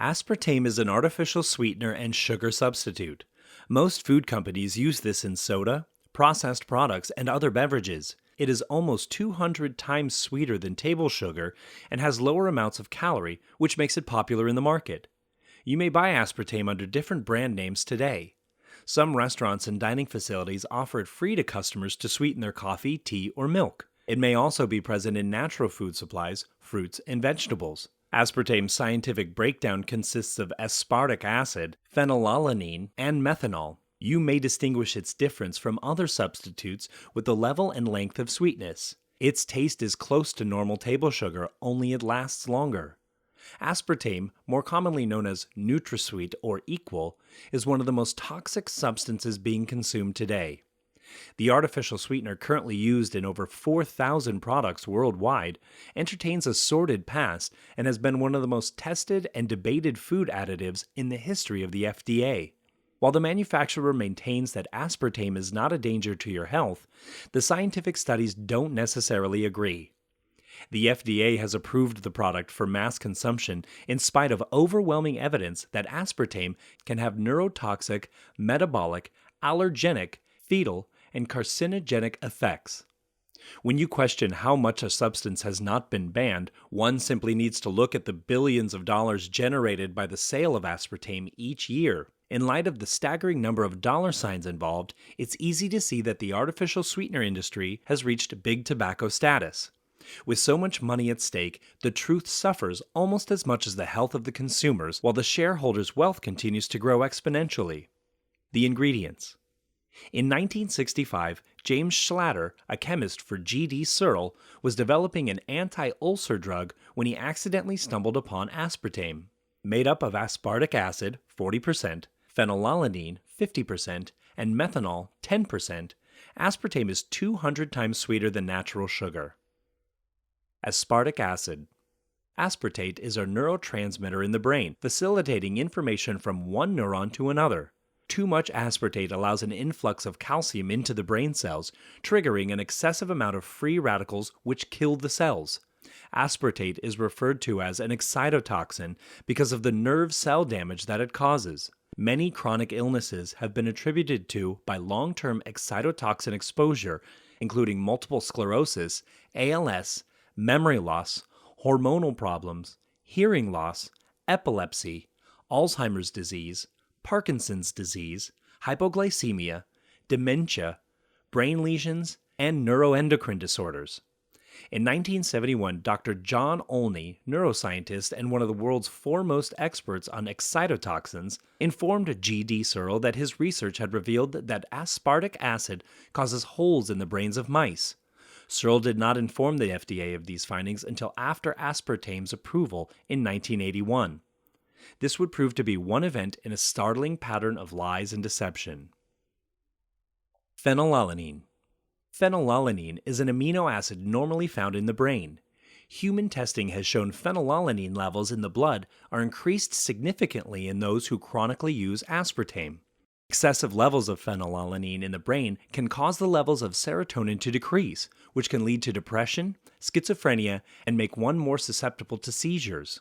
Aspartame is an artificial sweetener and sugar substitute. Most food companies use this in soda, processed products, and other beverages. It is almost 200 times sweeter than table sugar and has lower amounts of calorie, which makes it popular in the market. You may buy aspartame under different brand names today. Some restaurants and dining facilities offer it free to customers to sweeten their coffee, tea, or milk. It may also be present in natural food supplies, fruits, and vegetables. Aspartame's scientific breakdown consists of aspartic acid, phenylalanine, and methanol. You may distinguish its difference from other substitutes with the level and length of sweetness. Its taste is close to normal table sugar, only it lasts longer. Aspartame, more commonly known as NutraSweet or Equal, is one of the most toxic substances being consumed today. The artificial sweetener currently used in over 4,000 products worldwide entertains a sordid past and has been one of the most tested and debated food additives in the history of the FDA. While the manufacturer maintains that aspartame is not a danger to your health, the scientific studies don't necessarily agree. The FDA has approved the product for mass consumption in spite of overwhelming evidence that aspartame can have neurotoxic, metabolic, allergenic, fetal, and carcinogenic effects. When you question how much a substance has not been banned, one simply needs to look at the billions of dollars generated by the sale of aspartame each year. In light of the staggering number of dollar signs involved, it's easy to see that the artificial sweetener industry has reached big tobacco status. With so much money at stake, the truth suffers almost as much as the health of the consumers, while the shareholders' wealth continues to grow exponentially. The ingredients. In 1965, James Schlatter, a chemist for G.D. Searle, was developing an anti-ulcer drug when he accidentally stumbled upon aspartame. Made up of aspartic acid, 40%, phenylalanine, 50%, and methanol, 10%, aspartame is 200 times sweeter than natural sugar. Aspartic acid. Aspartate is a neurotransmitter in the brain, facilitating information from one neuron to another. Too much aspartate allows an influx of calcium into the brain cells, triggering an excessive amount of free radicals which kill the cells. Aspartate is referred to as an excitotoxin because of the nerve cell damage that it causes. Many chronic illnesses have been attributed to by long-term excitotoxin exposure, including multiple sclerosis, ALS, memory loss, hormonal problems, hearing loss, epilepsy, Alzheimer's disease, Parkinson's disease, hypoglycemia, dementia, brain lesions, and neuroendocrine disorders. In 1971, Dr. John Olney, neuroscientist and one of the world's foremost experts on excitotoxins, informed G.D. Searle that his research had revealed that aspartic acid causes holes in the brains of mice. Searle did not inform the FDA of these findings until after aspartame's approval in 1981. This would prove to be one event in a startling pattern of lies and deception. Phenylalanine. Phenylalanine is an amino acid normally found in the brain. Human testing has shown phenylalanine levels in the blood are increased significantly in those who chronically use aspartame. Excessive levels of phenylalanine in the brain can cause the levels of serotonin to decrease, which can lead to depression, schizophrenia, and make one more susceptible to seizures.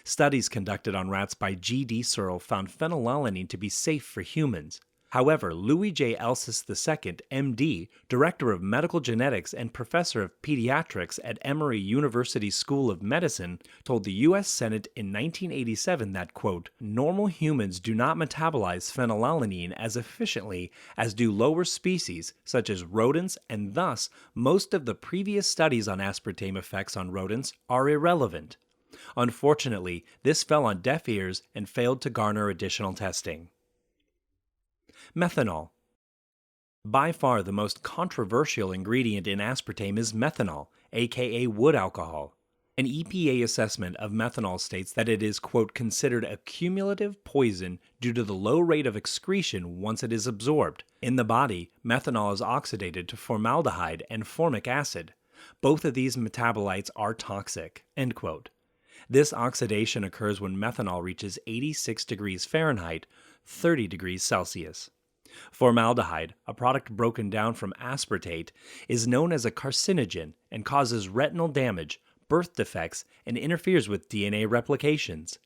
Studies conducted on rats by G.D. Searle found phenylalanine to be safe for humans. However, Louis J. Elsis II, M.D., Director of Medical Genetics and Professor of Pediatrics at Emory University School of Medicine, told the U.S. Senate in 1987 that, quote, normal humans do not metabolize phenylalanine as efficiently as do lower species, such as rodents, and thus, most of the previous studies on aspartame effects on rodents are irrelevant. Unfortunately, this fell on deaf ears and failed to garner additional testing. Methanol. By far the most controversial ingredient in aspartame is methanol, aka wood alcohol. An EPA assessment of methanol states that it is, quote, considered a cumulative poison due to the low rate of excretion once it is absorbed. In the body, methanol is oxidated to formaldehyde and formic acid. Both of these metabolites are toxic, end quote. This oxidation occurs when methanol reaches 86 degrees Fahrenheit, 30 degrees Celsius. Formaldehyde, a product broken down from aspartate, is known as a carcinogen and causes retinal damage, birth defects, and interferes with DNA replications.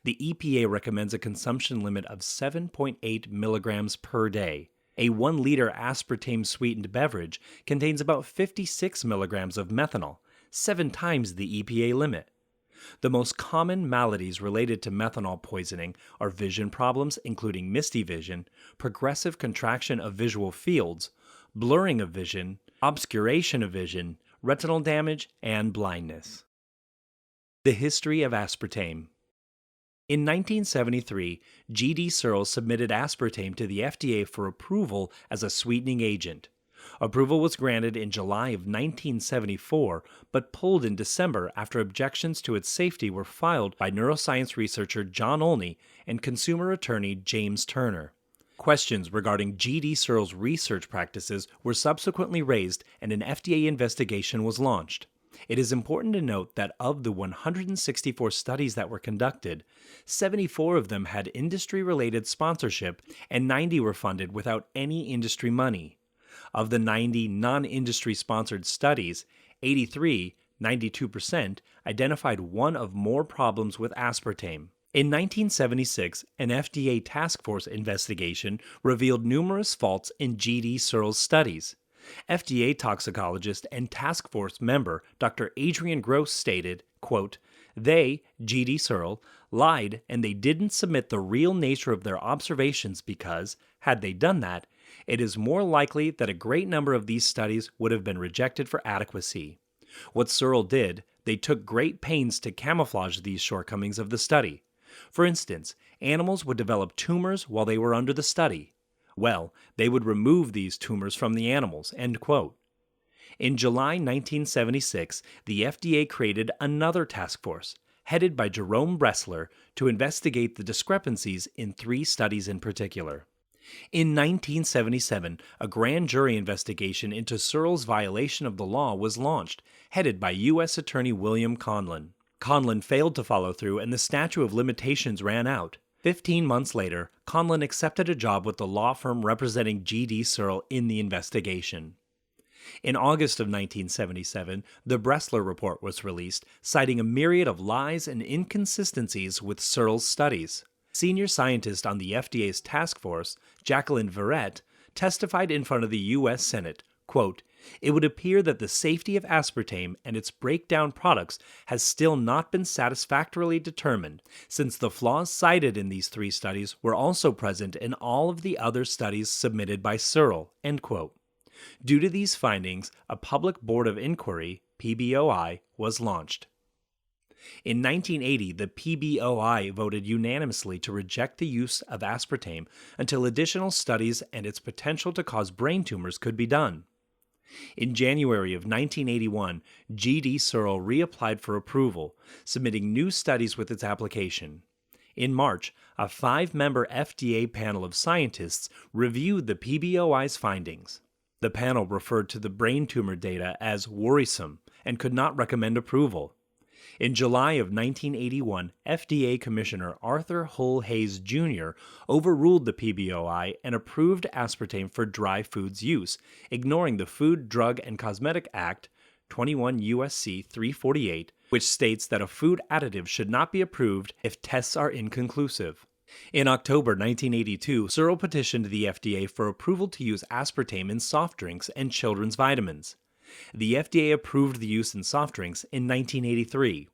The EPA recommends a consumption limit of 7.8 milligrams per day. A 1-liter aspartame-sweetened beverage contains about 56 milligrams of methanol, 7 times the EPA limit. The most common maladies related to methanol poisoning are vision problems, including misty vision, progressive contraction of visual fields, blurring of vision, obscuration of vision, retinal damage, and blindness. The history of aspartame. In 1973, G.D. Searle submitted aspartame to the FDA for approval as a sweetening agent. Approval was granted in July of 1974, but pulled in December after objections to its safety were filed by neuroscience researcher John Olney and consumer attorney James Turner. Questions regarding G.D. Searle's research practices were subsequently raised and an FDA investigation was launched. It is important to note that of the 164 studies that were conducted, 74 of them had industry-related sponsorship and 90 were funded without any industry money. Of the 90 non-industry sponsored studies, 83, 92%, identified one of more problems with aspartame. In 1976, an FDA task force investigation revealed numerous faults in G.D. Searle's studies. FDA toxicologist and task force member Dr. Adrian Gross stated, quote, "They, G.D. Searle, lied and they didn't submit the real nature of their observations because, had they done that, it is more likely that a great number of these studies would have been rejected for adequacy. What Searle did, they took great pains to camouflage these shortcomings of the study. For instance, animals would develop tumors while they were under the study. Well, they would remove these tumors from the animals." End quote. In July 1976, the FDA created another task force, headed by Jerome Bressler, to investigate the discrepancies in 3 studies in particular. In 1977, a grand jury investigation into Searle's violation of the law was launched, headed by U.S. Attorney William Conlon. Conlon failed to follow through and the statute of limitations ran out. 15 months later, Conlon accepted a job with the law firm representing G.D. Searle in the investigation. In August of 1977, the Bressler Report was released, citing a myriad of lies and inconsistencies with Searle's studies. Senior scientist on the FDA's task force, Jacqueline Verrett, testified in front of the U.S. Senate, quote, "It would appear that the safety of aspartame and its breakdown products has still not been satisfactorily determined, since the flaws cited in these 3 studies were also present in all of the other studies submitted by Searle." End quote. Due to these findings, a Public Board of Inquiry, PBOI, was launched. In 1980, the PBOI voted unanimously to reject the use of aspartame until additional studies and its potential to cause brain tumors could be done. In January of 1981, G.D. Searle reapplied for approval, submitting new studies with its application. In March, a 5-member FDA panel of scientists reviewed the PBOI's findings. The panel referred to the brain tumor data as worrisome and could not recommend approval. In July of 1981, FDA Commissioner Arthur Hull Hayes Jr. overruled the PBOI and approved aspartame for dry foods use, ignoring the Food, Drug, and Cosmetic Act, 21 U.S.C. 348, which states that a food additive should not be approved if tests are inconclusive. In October 1982, Searle petitioned the FDA for approval to use aspartame in soft drinks and children's vitamins. The FDA approved the use in soft drinks in 1983.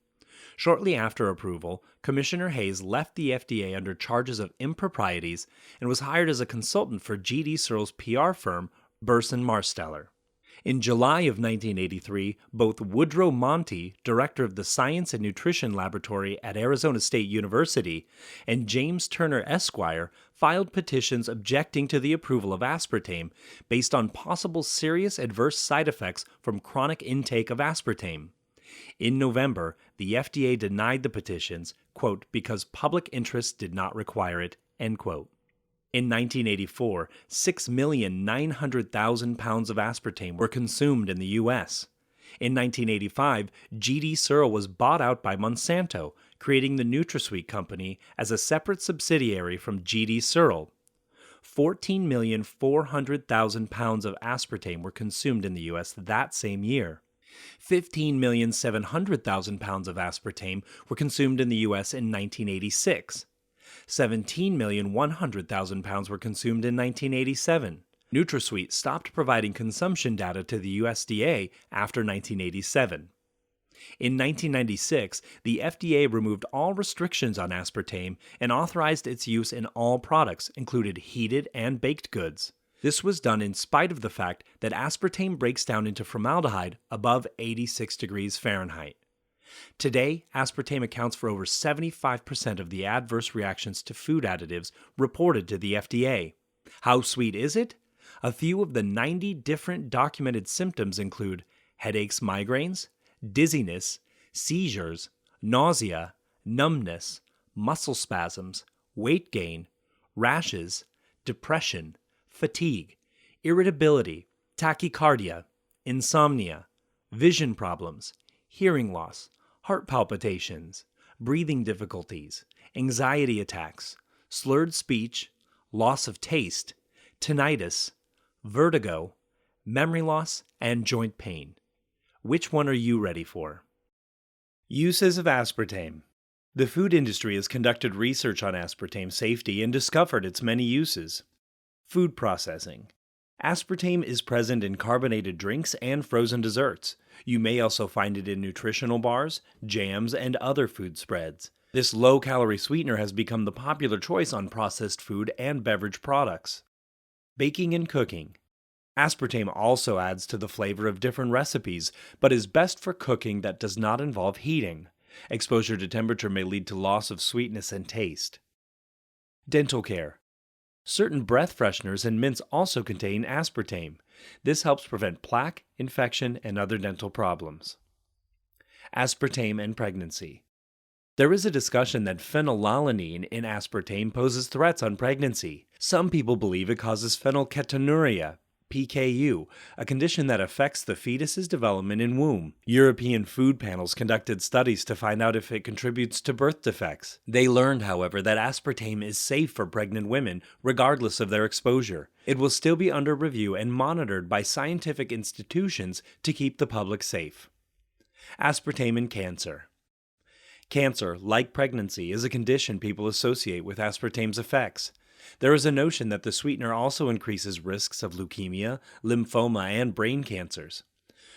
Shortly after approval, Commissioner Hayes left the FDA under charges of improprieties and was hired as a consultant for G.D. Searle's PR firm, Burson Marsteller. In July of 1983, both Woodrow Monty, director of the Science and Nutrition Laboratory at Arizona State University, and James Turner Esquire filed petitions objecting to the approval of aspartame based on possible serious adverse side effects from chronic intake of aspartame. In November, the FDA denied the petitions, quote, because public interest did not require it, end quote. In 1984, 6,900,000 pounds of aspartame were consumed in the U.S. In 1985, GD Searle was bought out by Monsanto, creating the NutraSweet company as a separate subsidiary from GD Searle. 14,400,000 pounds of aspartame were consumed in the U.S. that same year. 15,700,000 pounds of aspartame were consumed in the U.S. in 1986. 17,100,000 pounds were consumed in 1987. NutraSweet stopped providing consumption data to the USDA after 1987. In 1996, the FDA removed all restrictions on aspartame and authorized its use in all products, including heated and baked goods. This was done in spite of the fact that aspartame breaks down into formaldehyde above 86 degrees Fahrenheit. Today, aspartame accounts for over 75% of the adverse reactions to food additives reported to the FDA. How sweet is it? A few of the 90 different documented symptoms include headaches, migraines, dizziness, seizures, nausea, numbness, muscle spasms, weight gain, rashes, depression, fatigue, irritability, tachycardia, insomnia, vision problems, hearing loss, heart palpitations, breathing difficulties, anxiety attacks, slurred speech, loss of taste, tinnitus, vertigo, memory loss, and joint pain. Which one are you ready for? Uses of aspartame. The food industry has conducted research on aspartame safety and discovered its many uses. Food processing. Aspartame is present in carbonated drinks and frozen desserts. You may also find it in nutritional bars, jams, and other food spreads. This low-calorie sweetener has become the popular choice on processed food and beverage products. Baking and cooking. Aspartame also adds to the flavor of different recipes, but is best for cooking that does not involve heating. Exposure to temperature may lead to loss of sweetness and taste. Dental care. Certain breath fresheners and mints also contain aspartame. This helps prevent plaque, infection, and other dental problems. Aspartame and pregnancy. There is a discussion that phenylalanine in aspartame poses threats on pregnancy. Some people believe it causes phenylketonuria, PKU, a condition that affects the fetus's development in womb. European food panels conducted studies to find out if it contributes to birth defects. They learned, however, that aspartame is safe for pregnant women, regardless of their exposure. It will still be under review and monitored by scientific institutions to keep the public safe. Aspartame and cancer. Cancer, like pregnancy, is a condition people associate with aspartame's effects. There is a notion that the sweetener also increases risks of leukemia, lymphoma, and brain cancers.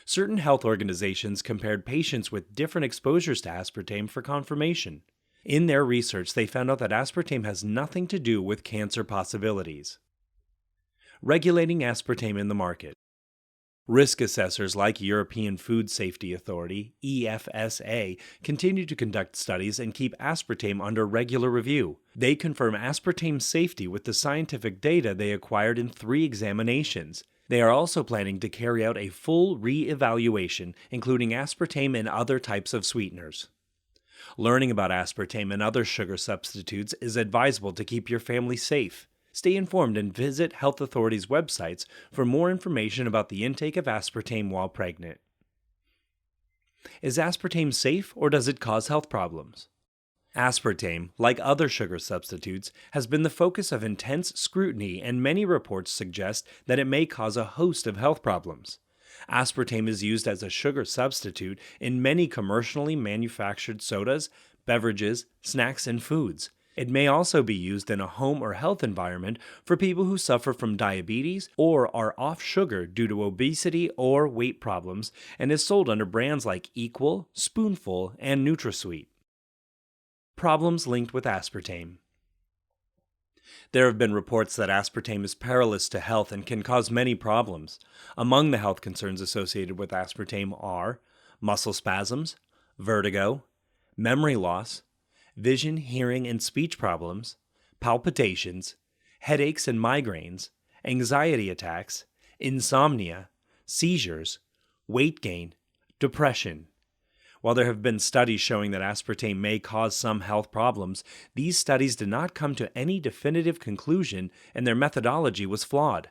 Certain health organizations compared patients with different exposures to aspartame for confirmation. In their research, they found out that aspartame has nothing to do with cancer possibilities. Regulating aspartame in the market. Risk assessors like European Food Safety Authority, EFSA, continue to conduct studies and keep aspartame under regular review. They confirm aspartame's safety with the scientific data they acquired in 3 examinations. They are also planning to carry out a full re-evaluation, including aspartame and other types of sweeteners. Learning about aspartame and other sugar substitutes is advisable to keep your family safe. Stay informed and visit health authorities' websites for more information about the intake of aspartame while pregnant. Is aspartame safe or does it cause health problems? Aspartame, like other sugar substitutes, has been the focus of intense scrutiny, and many reports suggest that it may cause a host of health problems. Aspartame is used as a sugar substitute in many commercially manufactured sodas, beverages, snacks, and foods. It may also be used in a home or health environment for people who suffer from diabetes or are off sugar due to obesity or weight problems, and is sold under brands like Equal, Spoonful, and NutraSweet. Problems linked with aspartame. There have been reports that aspartame is perilous to health and can cause many problems. Among the health concerns associated with aspartame are muscle spasms, vertigo, memory loss, vision, hearing, and speech problems, palpitations, headaches and migraines, anxiety attacks, insomnia, seizures, weight gain, depression. While there have been studies showing that aspartame may cause some health problems, these studies did not come to any definitive conclusion, and their methodology was flawed.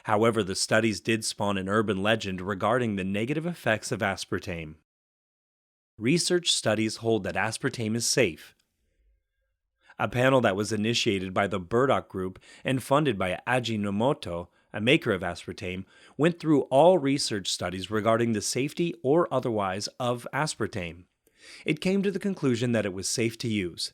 However, the studies did spawn an urban legend regarding the negative effects of aspartame. Research studies hold that aspartame is safe. A panel that was initiated by the Burdock Group and funded by Ajinomoto, a maker of aspartame, went through all research studies regarding the safety or otherwise of aspartame. It came to the conclusion that it was safe to use.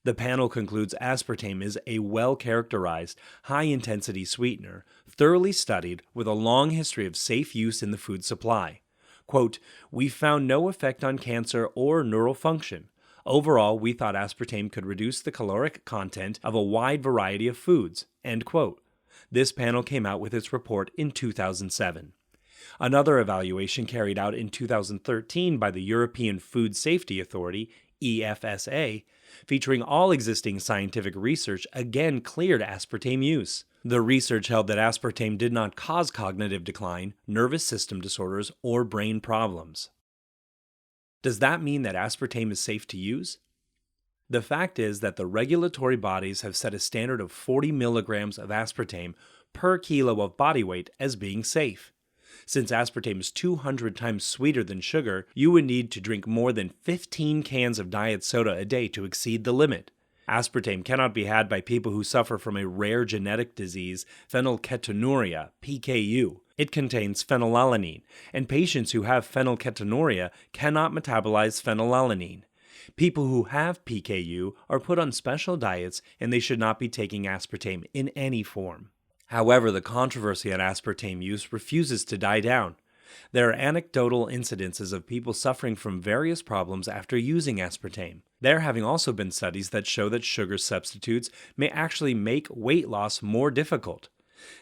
The panel concludes aspartame is a well-characterized, high-intensity sweetener, thoroughly studied, with a long history of safe use in the food supply. Quote, "We found no effect on cancer or neural function. Overall, we thought aspartame could reduce the caloric content of a wide variety of foods." End quote. This panel came out with its report in 2007. Another evaluation carried out in 2013 by the European Food Safety Authority, EFSA, featuring all existing scientific research, again cleared aspartame use. The research held that aspartame did not cause cognitive decline, nervous system disorders, or brain problems. Does that mean that aspartame is safe to use? The fact is that the regulatory bodies have set a standard of 40 milligrams of aspartame per kilo of body weight as being safe. Since aspartame is 200 times sweeter than sugar, you would need to drink more than 15 cans of diet soda a day to exceed the limit. Aspartame cannot be had by people who suffer from a rare genetic disease, phenylketonuria, PKU. It contains phenylalanine, and patients who have phenylketonuria cannot metabolize phenylalanine. People who have PKU are put on special diets, and they should not be taking aspartame in any form. However, the controversy on aspartame use refuses to die down. There are anecdotal incidences of people suffering from various problems after using aspartame. There having also been studies that show that sugar substitutes may actually make weight loss more difficult.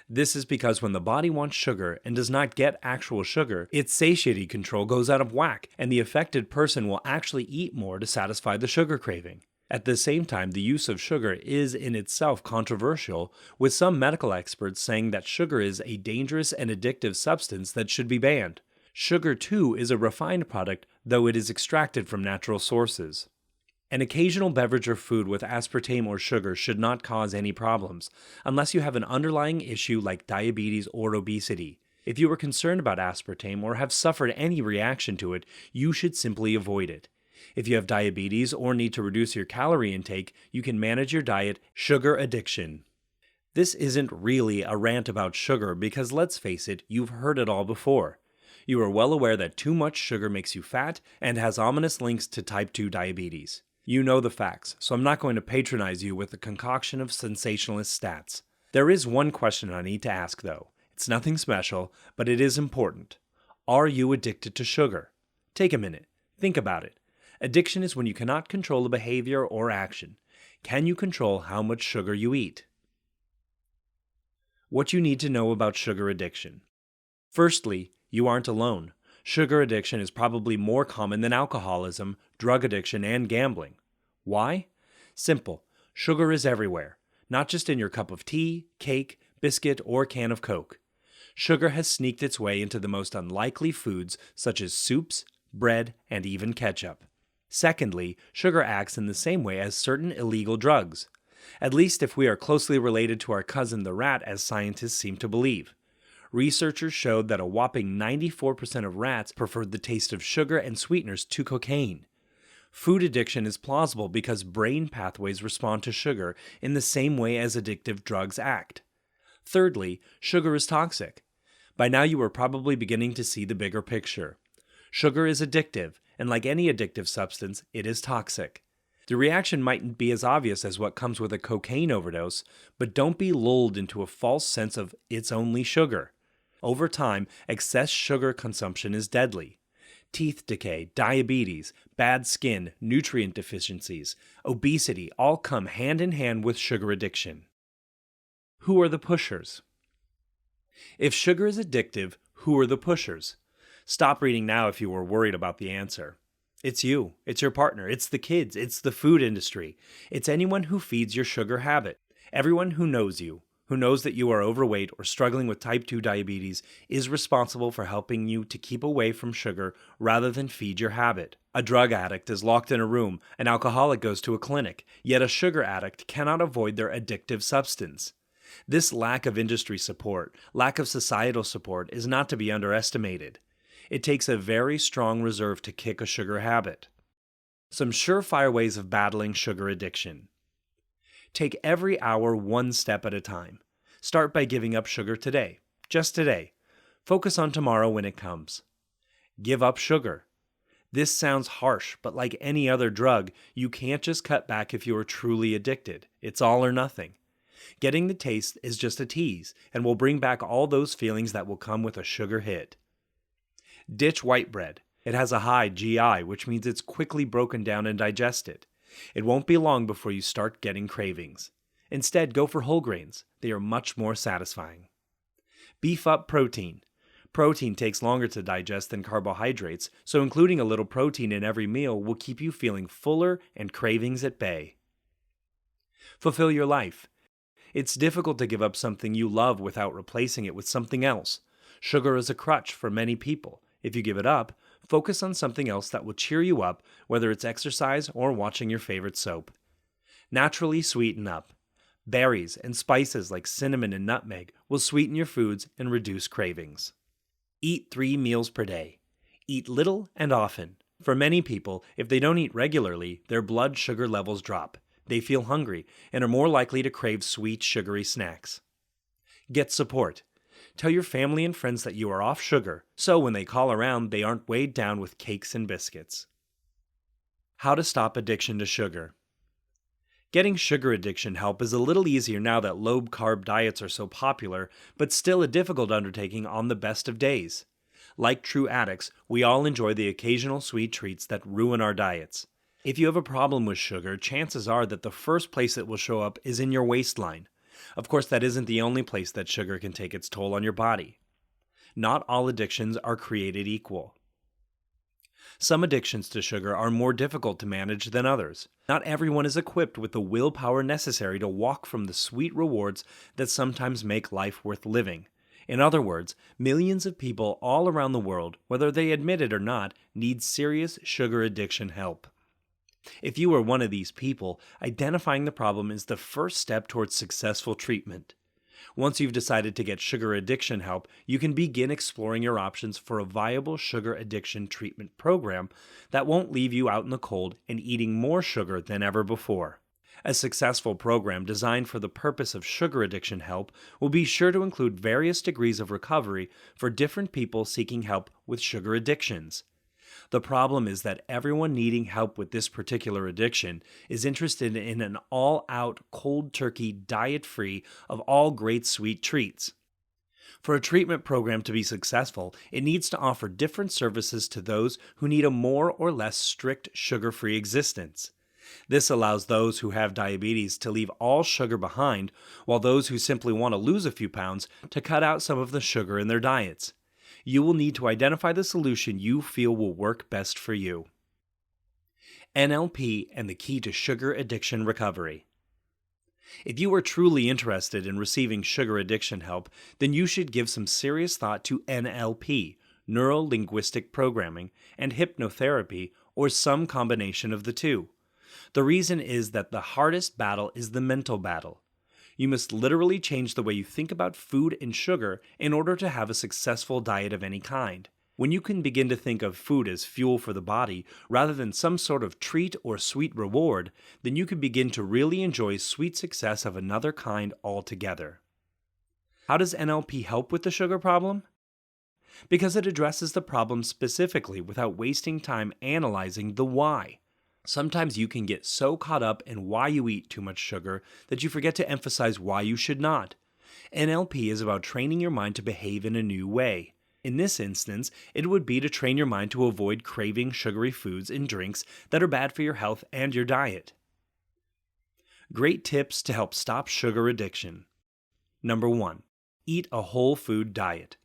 This is because when the body wants sugar and does not get actual sugar, its satiety control goes out of whack, and the affected person will actually eat more to satisfy the sugar craving. At the same time, the use of sugar is in itself controversial, with some medical experts saying that sugar is a dangerous and addictive substance that should be banned. Sugar, too, is a refined product, though it is extracted from natural sources. An occasional beverage or food with aspartame or sugar should not cause any problems, unless you have an underlying issue like diabetes or obesity. If you are concerned about aspartame or have suffered any reaction to it, you should simply avoid it. If you have diabetes or need to reduce your calorie intake, you can manage your diet. Sugar addiction. This isn't really a rant about sugar because, let's face it, you've heard it all before. You are well aware that too much sugar makes you fat and has ominous links to type 2 diabetes. You know the facts, so I'm not going to patronize you with a concoction of sensationalist stats. There is one question I need to ask, though. It's nothing special, but it is important. Are you addicted to sugar? Take a minute. Think about it. Addiction is when you cannot control a behavior or action. Can you control how much sugar you eat? What you need to know about sugar addiction. Firstly, you aren't alone. Sugar addiction is probably more common than alcoholism, drug addiction, and gambling. Why? Simple. Sugar is everywhere, not just in your cup of tea, cake, biscuit, or can of Coke. Sugar has sneaked its way into the most unlikely foods such as soups, bread, and even ketchup. Secondly, sugar acts in the same way as certain illegal drugs, at least if we are closely related to our cousin the rat, as scientists seem to believe. Researchers showed that a whopping 94% of rats preferred the taste of sugar and sweeteners to cocaine. Food addiction is plausible because brain pathways respond to sugar in the same way as addictive drugs act. Thirdly, sugar is toxic. By now you are probably beginning to see the bigger picture. Sugar is addictive, and like any addictive substance, it is toxic. The reaction mightn't be as obvious as what comes with a cocaine overdose, but don't be lulled into a false sense of it's only sugar. Over time, excess sugar consumption is deadly. Teeth decay, diabetes, bad skin, nutrient deficiencies, obesity all come hand in hand with sugar addiction. Who are the pushers? If sugar is addictive, who are the pushers? Stop reading now if you were worried about the answer. It's you, it's your partner, it's the kids, it's the food industry. It's anyone who feeds your sugar habit. Everyone who knows you, who knows that you are overweight or struggling with type 2 diabetes, is responsible for helping you to keep away from sugar rather than feed your habit. A drug addict is locked in a room, an alcoholic goes to a clinic, yet a sugar addict cannot avoid their addictive substance. This lack of industry support, lack of societal support, is not to be underestimated. It takes a very strong reserve to kick a sugar habit. Some surefire ways of battling sugar addiction. Take every hour one step at a time. Start by giving up sugar today, just today. Focus on tomorrow when it comes. Give up sugar. This sounds harsh, but like any other drug, you can't just cut back if you are truly addicted. It's all or nothing. Getting the taste is just a tease and will bring back all those feelings that will come with a sugar hit. Ditch white bread. It has a high GI, which means it's quickly broken down and digested. It won't be long before you start getting cravings. Instead, go for whole grains. They are much more satisfying. Beef up protein. Protein takes longer to digest than carbohydrates, so including a little protein in every meal will keep you feeling fuller and cravings at bay. Fulfill your life. It's difficult to give up something you love without replacing it with something else. Sugar is a crutch for many people. If you give it up, focus on something else that will cheer you up, whether it's exercise or watching your favorite soap. Naturally sweeten up. Berries and spices like cinnamon and nutmeg will sweeten your foods and reduce cravings. Eat 3 meals per day. Eat little and often. For many people, if they don't eat regularly, their blood sugar levels drop. They feel hungry and are more likely to crave sweet, sugary snacks. Get support. Tell your family and friends that you are off sugar, so when they call around, they aren't weighed down with cakes and biscuits. How to stop addiction to sugar. Getting sugar addiction help is a little easier now that low-carb diets are so popular, but still a difficult undertaking on the best of days. Like true addicts, we all enjoy the occasional sweet treats that ruin our diets. If you have a problem with sugar, chances are that the first place it will show up is in your waistline. Of course, that isn't the only place that sugar can take its toll on your body. Not all addictions are created equal. Some addictions to sugar are more difficult to manage than others. Not everyone is equipped with the willpower necessary to walk from the sweet rewards that sometimes make life worth living. In other words, millions of people all around the world, whether they admit it or not, need serious sugar addiction help. If you are one of these people, identifying the problem is the first step towards successful treatment. Once you've decided to get sugar addiction help, you can begin exploring your options for a viable sugar addiction treatment program that won't leave you out in the cold and eating more sugar than ever before. A successful program designed for the purpose of sugar addiction help will be sure to include various degrees of recovery for different people seeking help with sugar addictions. The problem is that everyone needing help with this particular addiction is interested in an all-out, cold-turkey, diet-free of all great sweet treats. For a treatment program to be successful, it needs to offer different services to those who need a more or less strict sugar-free existence. This allows those who have diabetes to leave all sugar behind, while those who simply want to lose a few pounds to cut out some of the sugar in their diets. You will need to identify the solution you feel will work best for you. NLP and the key to sugar addiction recovery. If you are truly interested in receiving sugar addiction help, then you should give some serious thought to NLP, neuro-linguistic programming, and hypnotherapy, or some combination of the two. The reason is that the hardest battle is the mental battle. You must literally change the way you think about food and sugar in order to have a successful diet of any kind. When you can begin to think of food as fuel for the body rather than some sort of treat or sweet reward, then you can begin to really enjoy sweet success of another kind altogether. How does NLP help with the sugar problem? Because it addresses the problem specifically without wasting time analyzing the why. Sometimes you can get so caught up in why you eat too much sugar that you forget to emphasize why you should not. NLP is about training your mind to behave in a new way. In this instance, it would be to train your mind to avoid craving sugary foods and drinks that are bad for your health and your diet. Great tips to help stop sugar addiction. Number 1. Eat a whole food diet.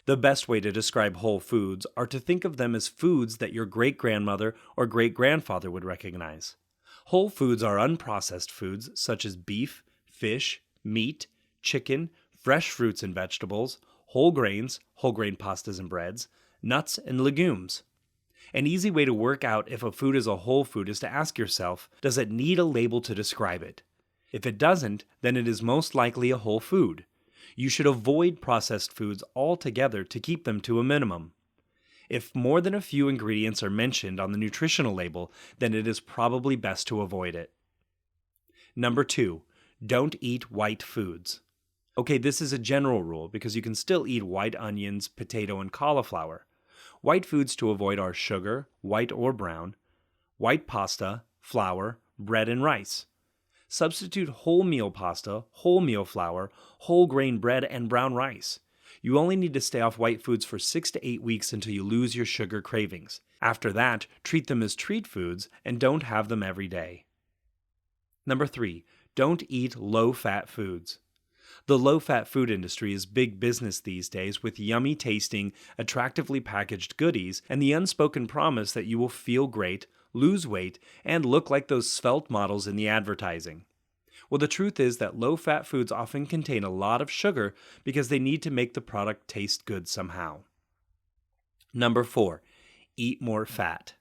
The best way to describe whole foods are to think of them as foods that your great-grandmother or great-grandfather would recognize. Whole foods are unprocessed foods such as beef, fish, meat, chicken, fresh fruits and vegetables, whole grains, whole grain pastas and breads, nuts and legumes. An easy way to work out if a food is a whole food is to ask yourself, does it need a label to describe it? If it doesn't, then it is most likely a whole food. You should avoid processed foods altogether to keep them to a minimum. If more than a few ingredients are mentioned on the nutritional label, then it is probably best to avoid it. Number 2, don't eat white foods. Okay, this is a general rule because you can still eat white onions, potato, and cauliflower. White foods to avoid are sugar, white or brown, white pasta, flour, bread, and rice. Substitute wholemeal pasta, wholemeal flour, whole grain bread, and brown rice. You only need to stay off white foods for 6 to 8 weeks until you lose your sugar cravings. After that, treat them as treat foods and don't have them every day. Number 3, don't eat low-fat foods. The low-fat food industry is big business these days with yummy tasting, attractively packaged goodies and the unspoken promise that you will feel great, lose weight, and look like those svelte models in the advertising. Well, the truth is that low-fat foods often contain a lot of sugar because they need to make the product taste good somehow. Number 4, eat more fat.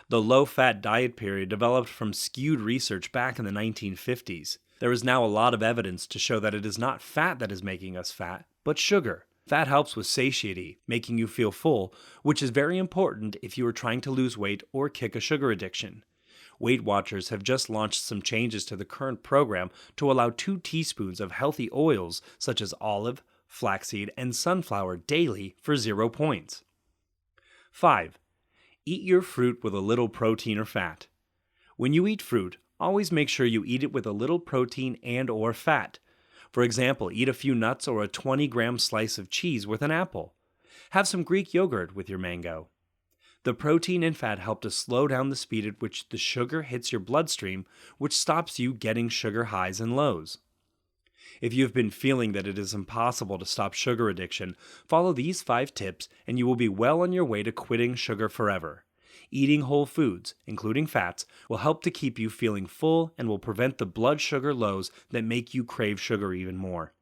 The low-fat diet period developed from skewed research back in the 1950s. There is now a lot of evidence to show that it is not fat that is making us fat, but sugar. Fat helps with satiety, making you feel full, which is very important if you are trying to lose weight or kick a sugar addiction. Weight Watchers have just launched some changes to the current program to allow 2 teaspoons of healthy oils such as olive, flaxseed, and sunflower daily for 0 points. 5. Eat your fruit with a little protein or fat. When you eat fruit, always make sure you eat it with a little protein and/or fat. For example, eat a few nuts or a 20-gram slice of cheese with an apple. Have some Greek yogurt with your mango. The protein and fat help to slow down the speed at which the sugar hits your bloodstream, which stops you getting sugar highs and lows. If you have been feeling that it is impossible to stop sugar addiction, follow these 5 tips and you will be well on your way to quitting sugar forever. Eating whole foods, including fats, will help to keep you feeling full and will prevent the blood sugar lows that make you crave sugar even more.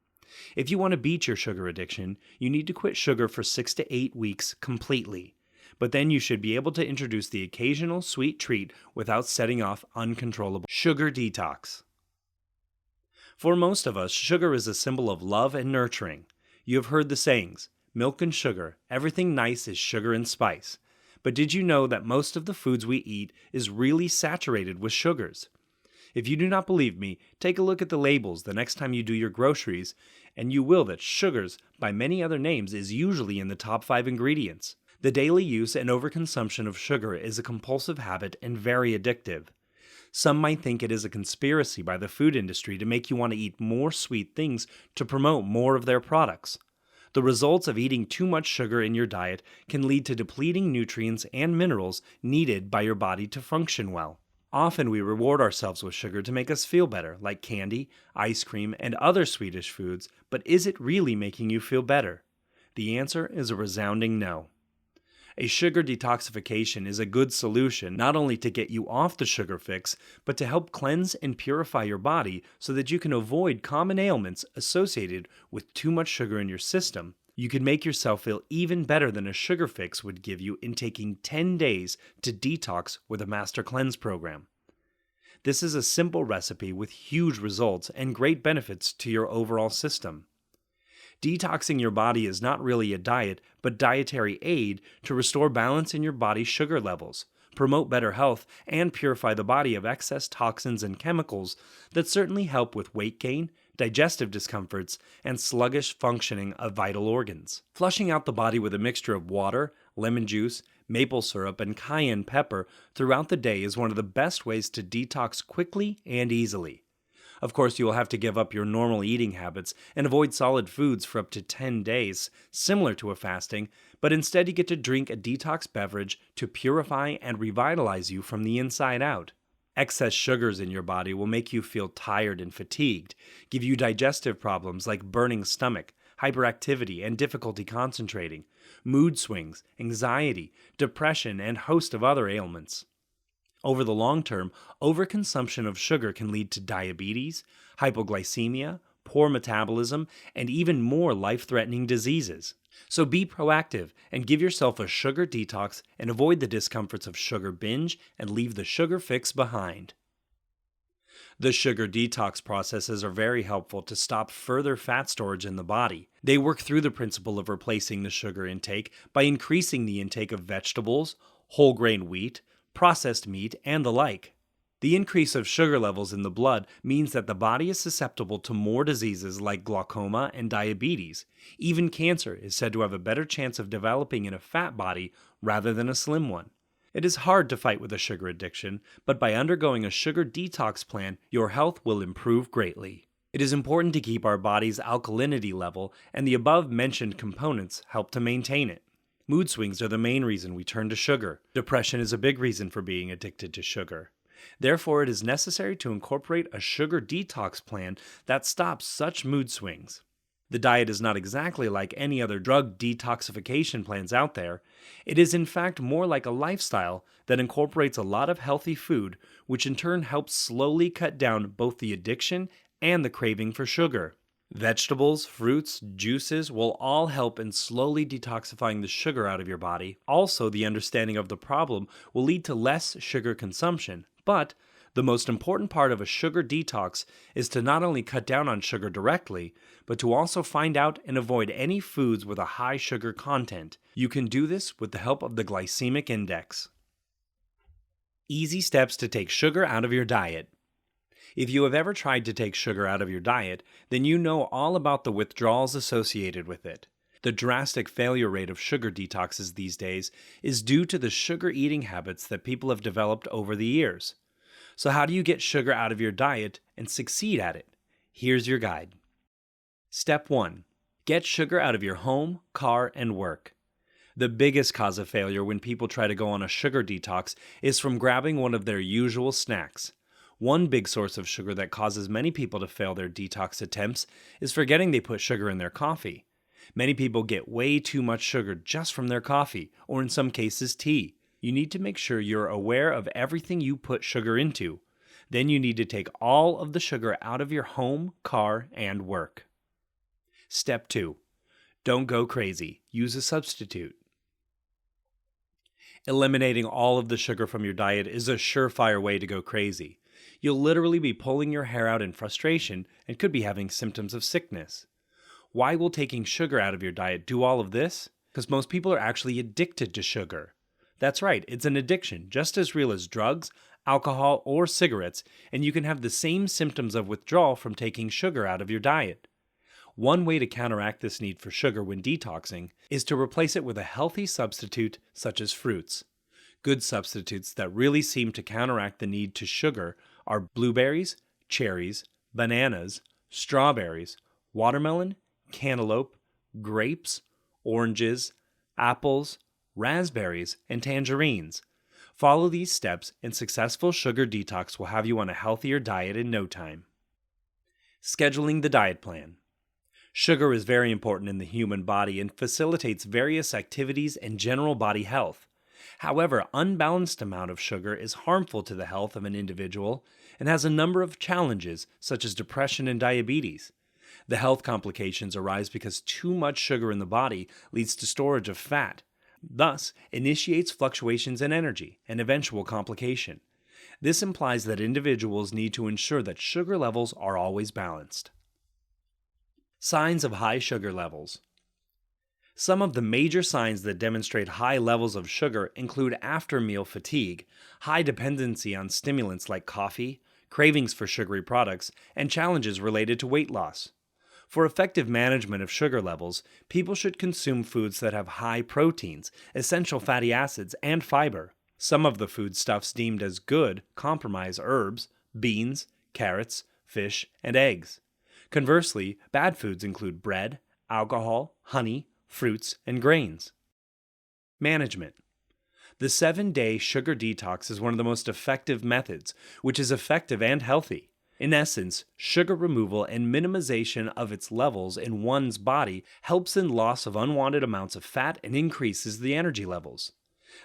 If you want to beat your sugar addiction, you need to quit sugar for 6 to 8 weeks completely. But then you should be able to introduce the occasional sweet treat without setting off uncontrollable sugar detox. For most of us, sugar is a symbol of love and nurturing. You have heard the sayings, milk and sugar, everything nice is sugar and spice. But did you know that most of the foods we eat is really saturated with sugars? If you do not believe me, take a look at the labels the next time you do your groceries, and you will that sugars, by many other names, is usually in the top 5 ingredients. The daily use and overconsumption of sugar is a compulsive habit and very addictive. Some might think it is a conspiracy by the food industry to make you want to eat more sweet things to promote more of their products. The results of eating too much sugar in your diet can lead to depleting nutrients and minerals needed by your body to function well. Often we reward ourselves with sugar to make us feel better, like candy, ice cream, and other sweetish foods, but is it really making you feel better? The answer is a resounding no. A sugar detoxification is a good solution not only to get you off the sugar fix, but to help cleanse and purify your body so that you can avoid common ailments associated with too much sugar in your system. You can make yourself feel even better than a sugar fix would give you in taking 10 days to detox with a Master Cleanse program. This is a simple recipe with huge results and great benefits to your overall system. Detoxing your body is not really a diet, but dietary aid to restore balance in your body's sugar levels, promote better health, and purify the body of excess toxins and chemicals that certainly help with weight gain, digestive discomforts, and sluggish functioning of vital organs. Flushing out the body with a mixture of water, lemon juice, maple syrup, and cayenne pepper throughout the day is one of the best ways to detox quickly and easily. Of course, you will have to give up your normal eating habits and avoid solid foods for up to 10 days, similar to a fasting, but instead you get to drink a detox beverage to purify and revitalize you from the inside out. Excess sugars in your body will make you feel tired and fatigued, give you digestive problems like burning stomach, hyperactivity and difficulty concentrating, mood swings, anxiety, depression, and a host of other ailments. Over the long term, overconsumption of sugar can lead to diabetes, hypoglycemia, poor metabolism, and even more life-threatening diseases. So be proactive and give yourself a sugar detox and avoid the discomforts of sugar binge and leave the sugar fix behind. The sugar detox processes are very helpful to stop further fat storage in the body. They work through the principle of replacing the sugar intake by increasing the intake of vegetables, whole grain wheat, processed meat, and the like. The increase of sugar levels in the blood means that the body is susceptible to more diseases like glaucoma and diabetes. Even cancer is said to have a better chance of developing in a fat body rather than a slim one. It is hard to fight with a sugar addiction, but by undergoing a sugar detox plan, your health will improve greatly. It is important to keep our body's alkalinity level, and the above-mentioned components help to maintain it. Mood swings are the main reason we turn to sugar. Depression is a big reason for being addicted to sugar. Therefore, it is necessary to incorporate a sugar detox plan that stops such mood swings. The diet is not exactly like any other drug detoxification plans out there. It is in fact more like a lifestyle that incorporates a lot of healthy food, which in turn helps slowly cut down both the addiction and the craving for sugar. Vegetables, fruits, juices will all help in slowly detoxifying the sugar out of your body. Also, the understanding of the problem will lead to less sugar consumption. But the most important part of a sugar detox is to not only cut down on sugar directly, but to also find out and avoid any foods with a high sugar content. You can do this with the help of the glycemic index. Easy steps to take sugar out of your diet. If you have ever tried to take sugar out of your diet, then you know all about the withdrawals associated with it. The drastic failure rate of sugar detoxes these days is due to the sugar eating habits that people have developed over the years. So how do you get sugar out of your diet and succeed at it? Here's your guide. Step 1. Get sugar out of your home, car, and work. The biggest cause of failure when people try to go on a sugar detox is from grabbing one of their usual snacks. One big source of sugar that causes many people to fail their detox attempts is forgetting they put sugar in their coffee. Many people get way too much sugar just from their coffee, or in some cases tea. You need to make sure you're aware of everything you put sugar into. Then you need to take all of the sugar out of your home, car, and work. Step 2. Don't go crazy. Use a substitute. Eliminating all of the sugar from your diet is a surefire way to go crazy. You'll literally be pulling your hair out in frustration and could be having symptoms of sickness. Why will taking sugar out of your diet do all of this? Because most people are actually addicted to sugar. That's right, it's an addiction, just as real as drugs, alcohol, or cigarettes, and you can have the same symptoms of withdrawal from taking sugar out of your diet. One way to counteract this need for sugar when detoxing is to replace it with a healthy substitute such as fruits. Good substitutes that really seem to counteract the need to sugar are blueberries, cherries, bananas, strawberries, watermelon, cantaloupe, grapes, oranges, apples, raspberries, and tangerines. Follow these steps and successful sugar detox will have you on a healthier diet in no time. Scheduling the diet plan. Sugar is very important in the human body and facilitates various activities and general body health. However, unbalanced amount of sugar is harmful to the health of an individual and has a number of challenges such as depression and diabetes. The health complications arise because too much sugar in the body leads to storage of fat, thus initiates fluctuations in energy and eventual complication. This implies that individuals need to ensure that sugar levels are always balanced. Signs of high sugar levels. Some of the major signs that demonstrate high levels of sugar include after-meal fatigue, high dependency on stimulants like coffee, cravings for sugary products, and challenges related to weight loss. For effective management of sugar levels, people should consume foods that have high proteins, essential fatty acids, and fiber. Some of the foodstuffs deemed as good comprise herbs, beans, carrots, fish, and eggs. Conversely, bad foods include bread, alcohol, honey, fruits, and grains. Management. The 7-day sugar detox is one of the most effective methods, which is effective and healthy. In essence, sugar removal and minimization of its levels in one's body helps in loss of unwanted amounts of fat and increases the energy levels.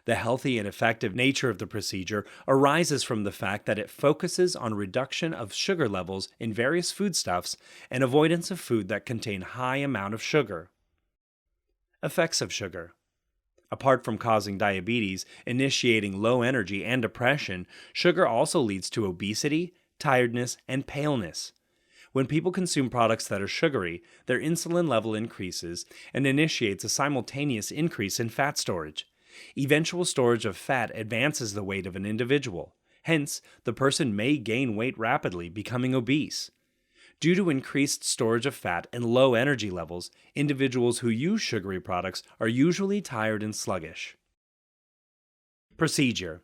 The healthy and effective nature of the procedure arises from the fact that it focuses on reduction of sugar levels in various foodstuffs and avoidance of food that contain high amount of sugar. Effects of sugar. Apart from causing diabetes, initiating low energy and depression, sugar also leads to obesity, tiredness, and paleness. When people consume products that are sugary, their insulin level increases and initiates a simultaneous increase in fat storage. Eventual storage of fat advances the weight of an individual. Hence, the person may gain weight rapidly, becoming obese. Due to increased storage of fat and low energy levels, individuals who use sugary products are usually tired and sluggish. Procedure.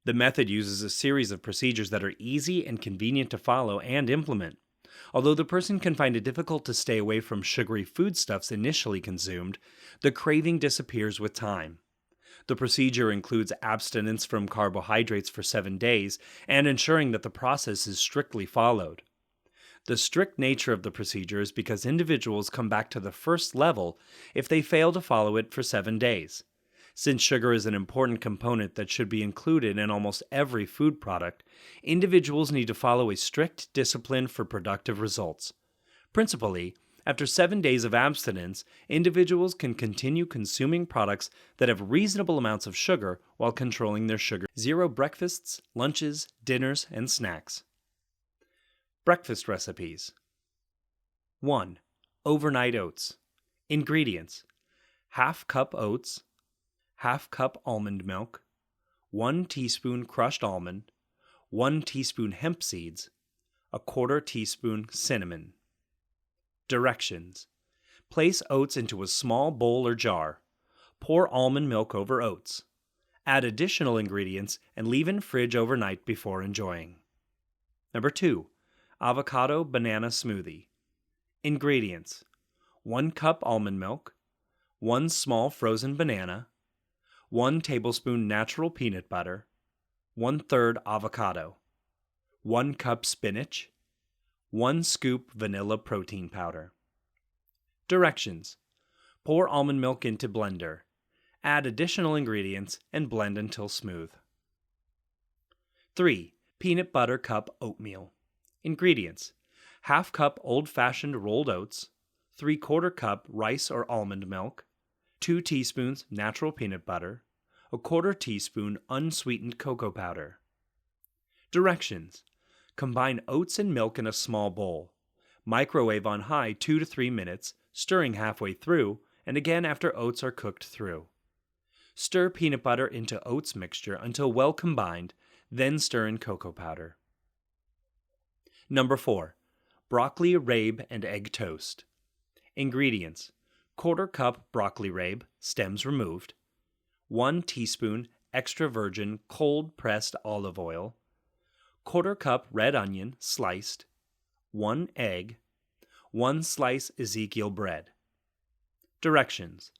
The method uses a series of procedures that are easy and convenient to follow and implement. Although the person can find it difficult to stay away from sugary foodstuffs initially consumed, the craving disappears with time. The procedure includes abstinence from carbohydrates for 7 days and ensuring that the process is strictly followed. The strict nature of the procedure is because individuals come back to the first level if they fail to follow it for 7 days. Since sugar is an important component that should be included in almost every food product, individuals need to follow a strict discipline for productive results. Principally, after 7 days of abstinence, individuals can continue consuming products that have reasonable amounts of sugar while controlling their sugar. 0 breakfasts, lunches, dinners, and snacks. Breakfast recipes. 1. Overnight oats. Ingredients: ½ cup oats, ½ cup almond milk, 1 teaspoon crushed almond, 1 teaspoon hemp seeds, ¼ teaspoon cinnamon. Directions: place oats into a small bowl or jar. Pour almond milk over oats. Add additional ingredients and leave in fridge overnight before enjoying. 2. Avocado banana smoothie. Ingredients: 1 cup almond milk, 1 small frozen banana, 1 tablespoon natural peanut butter, 1/3 avocado, 1 cup spinach, 1 scoop vanilla protein powder. Directions: pour almond milk into blender. Add additional ingredients and blend until smooth. 3. Peanut butter cup oatmeal. Ingredients: ½ cup old-fashioned rolled oats, 3/4 cup rice or almond milk, 2 teaspoons natural peanut butter, 1/4 teaspoon unsweetened cocoa powder. Directions: combine oats and milk in a small bowl. Microwave on high 2 to 3 minutes, stirring halfway through, and again after oats are cooked through. Stir peanut butter into oats mixture until well combined, then stir in cocoa powder. 4. Broccoli rabe and egg toast. Ingredients: 1/4 cup broccoli rabe, stems removed, 1 teaspoon extra virgin cold pressed olive oil, 1/4 cup red onion sliced, 1 egg, 1 slice Ezekiel bread. Directions: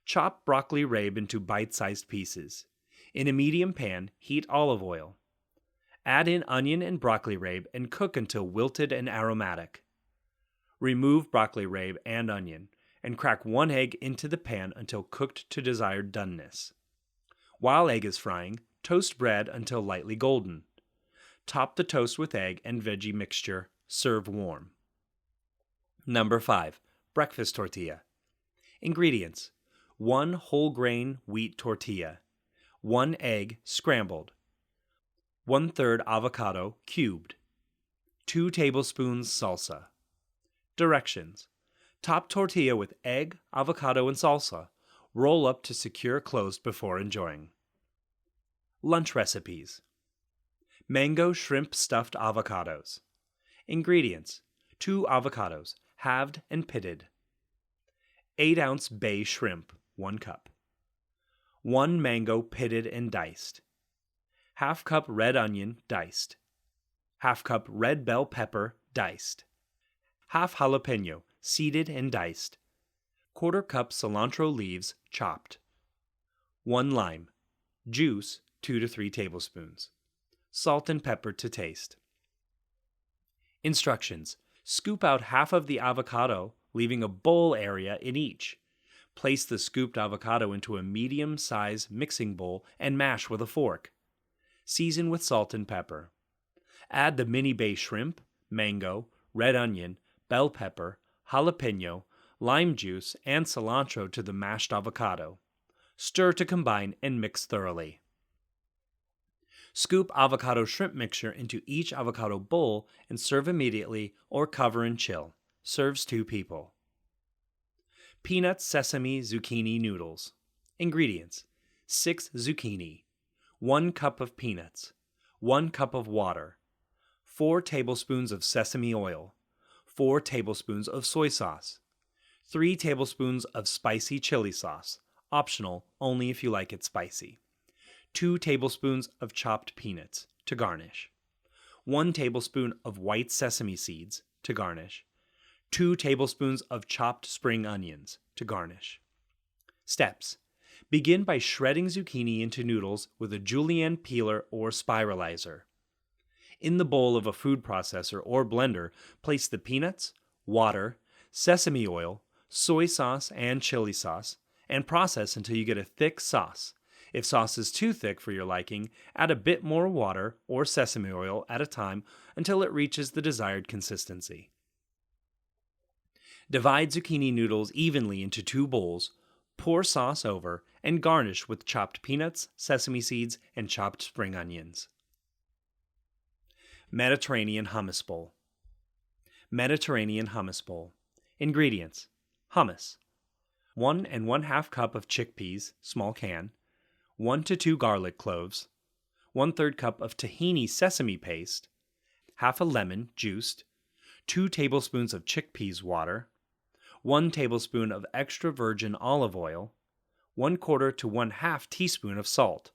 chop broccoli rabe into bite-sized pieces. In a medium pan, heat olive oil. Add in onion and broccoli rabe and cook until wilted and aromatic. Remove broccoli rabe and onion and crack 1 egg into the pan until cooked to desired doneness. While egg is frying, toast bread until lightly golden. Top the toast with egg and veggie mixture. Serve warm. 5. Breakfast tortilla. Ingredients: 1 whole grain wheat tortilla, 1 egg scrambled, 1/3 avocado cubed, 2 tablespoons salsa. Directions: top tortilla with egg, avocado, and salsa. Roll up to secure closed before enjoying. Lunch recipes. Mango shrimp stuffed avocados. Ingredients: 2 avocados, halved and pitted, 8-ounce bay shrimp, 1 cup, 1 mango pitted and diced, ½ cup red onion diced, ½ cup red bell pepper diced, half jalapeno seeded and diced, 1/4 cup cilantro leaves chopped, 1 lime, juice 2 to 3 tablespoons, salt and pepper to taste. Instructions: scoop out half of the avocado, leaving a bowl area in each. Place the scooped avocado into a medium-size mixing bowl and mash with a fork. Season with salt and pepper. Add the mini bay shrimp, mango, red onion, bell pepper, jalapeno, lime juice, and cilantro to the mashed avocado. Stir to combine and mix thoroughly. Scoop avocado shrimp mixture into each avocado bowl and serve immediately or cover and chill. Serves 2 people. Peanut sesame zucchini noodles. Ingredients: 6 zucchini, 1 cup of peanuts, 1 cup of water, 4 tablespoons of sesame oil, 4 tablespoons of soy sauce, 3 tablespoons of spicy chili sauce, optional only if you like it spicy, 2 tablespoons of chopped peanuts to garnish, 1 tablespoon of white sesame seeds to garnish, 2 tablespoons of chopped spring onions to garnish. Steps: begin by shredding zucchini into noodles with a julienne peeler or spiralizer. In the bowl of a food processor or blender, place the peanuts, water, sesame oil, soy sauce, and chili sauce, and process until you get a thick sauce. If sauce is too thick for your liking, add a bit more water or sesame oil at a time until it reaches the desired consistency. Divide zucchini noodles evenly into 2 bowls, pour sauce over, and garnish with chopped peanuts, sesame seeds, and chopped spring onions. Mediterranean Hummus Bowl. Mediterranean Hummus Bowl. Ingredients: hummus, 1 1/2 cup of chickpeas, small can, 1 to 2 garlic cloves, 1/3 cup of tahini sesame paste, half a lemon juiced, 2 tablespoons of chickpeas water, 1 tablespoon of extra virgin olive oil, 1/4 to 1/2 teaspoon of salt.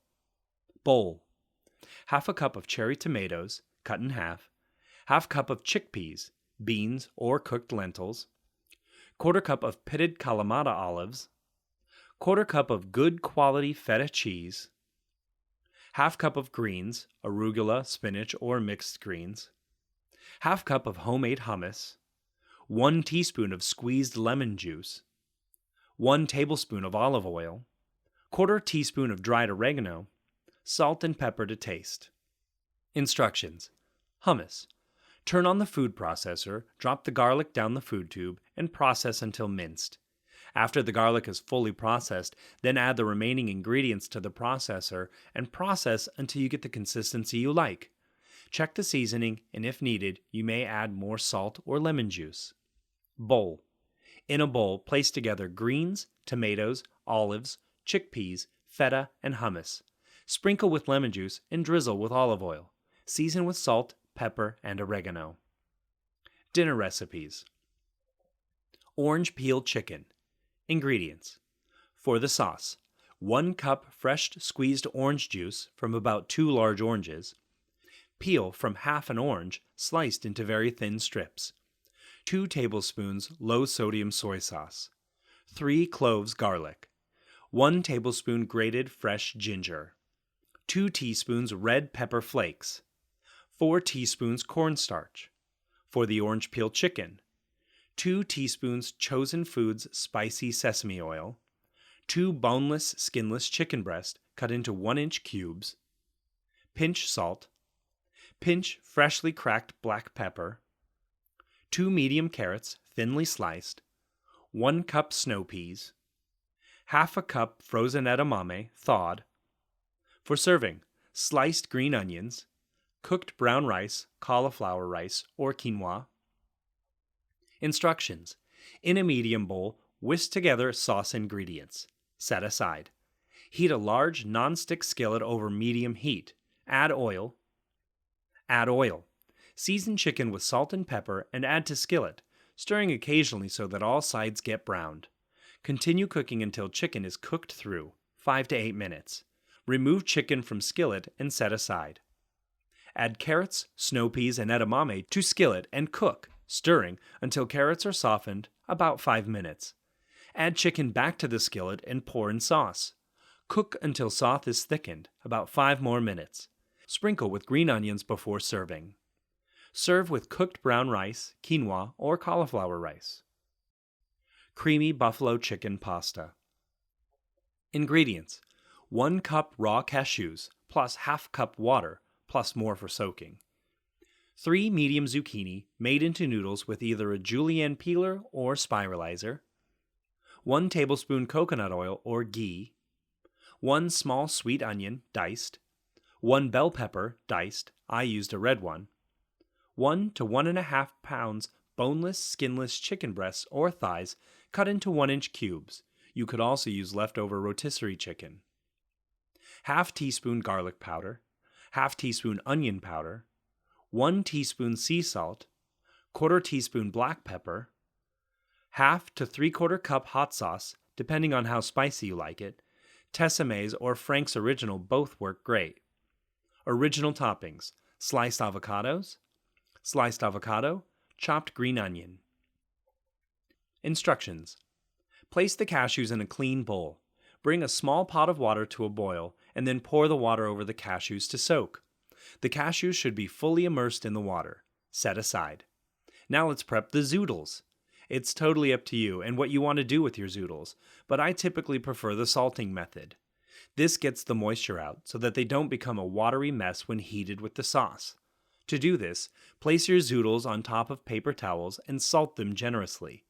Bowl: half a cup of cherry tomatoes, cut in half cup of chickpeas, beans or cooked lentils, 1/4 cup of pitted Kalamata olives, 1/4 cup of good quality feta cheese, half cup of greens, arugula, spinach, or mixed greens, half cup of homemade hummus, 1 teaspoon of squeezed lemon juice, 1 tablespoon of olive oil, 1/4 teaspoon of dried oregano, salt and pepper to taste. Instructions: hummus. Turn on the food processor, drop the garlic down the food tube, and process until minced. After the garlic is fully processed, then add the remaining ingredients to the processor and process until you get the consistency you like. Check the seasoning, and if needed, you may add more salt or lemon juice. Bowl. In a bowl, place together greens, tomatoes, olives, chickpeas, feta, and hummus. Sprinkle with lemon juice and drizzle with olive oil. Season with salt, pepper, and oregano. Dinner recipes. Orange peel chicken. Ingredients: for the sauce, 1 cup fresh squeezed orange juice from about 2 large oranges, peel from half an orange sliced into very thin strips, 2 tablespoons low-sodium soy sauce, 3 cloves garlic, 1 tablespoon grated fresh ginger, 2 teaspoons red pepper flakes, 4 teaspoons cornstarch. For the orange peel chicken, 2 teaspoons Chosen Foods spicy sesame oil, 2 boneless, skinless chicken breast cut into 1-inch cubes, pinch salt, pinch freshly cracked black pepper, 2 medium carrots thinly sliced, 1 cup snow peas, half a cup frozen edamame thawed. For serving, sliced green onions, cooked brown rice, cauliflower rice, or quinoa. Instructions: in a medium bowl, whisk together sauce ingredients. Set aside. Heat a large non-stick skillet over medium heat. Add oil. Season chicken with salt and pepper and add to skillet, stirring occasionally so that all sides get browned. Continue cooking until chicken is cooked through, 5 to 8 minutes. Remove chicken from skillet and set aside. Add carrots, snow peas, and edamame to skillet and cook, stirring until carrots are softened, about 5 minutes. Add chicken back to the skillet and pour in sauce. Cook until sauce is thickened, about 5 more minutes. Sprinkle with green onions before serving. Serve with cooked brown rice, quinoa, or cauliflower rice. Creamy buffalo chicken pasta. Ingredients: 1 cup raw cashews, plus half cup water, plus more for soaking. 3 medium zucchini made into noodles with either a julienne peeler or spiralizer. 1 tablespoon coconut oil or ghee. 1 small sweet onion, diced. 1 bell pepper, diced, I used a red one, 1 to 1.5 pounds boneless, skinless chicken breasts or thighs cut into 1-inch cubes. You could also use leftover rotisserie chicken. Half teaspoon garlic powder, half teaspoon onion powder, 1 teaspoon sea salt, quarter teaspoon black pepper, half to 3/4 cup hot sauce, depending on how spicy you like it. Tessemae's or Frank's Original both work great. Original toppings: sliced avocado, chopped green onion. Instructions: place the cashews in a clean bowl. Bring a small pot of water to a boil, and then pour the water over the cashews to soak. The cashews should be fully immersed in the water. Set aside. Now let's prep the zoodles. It's totally up to you and what you want to do with your zoodles, but I typically prefer the salting method. This gets the moisture out so that they don't become a watery mess when heated with the sauce. To do this, place your zoodles on top of paper towels and salt them generously.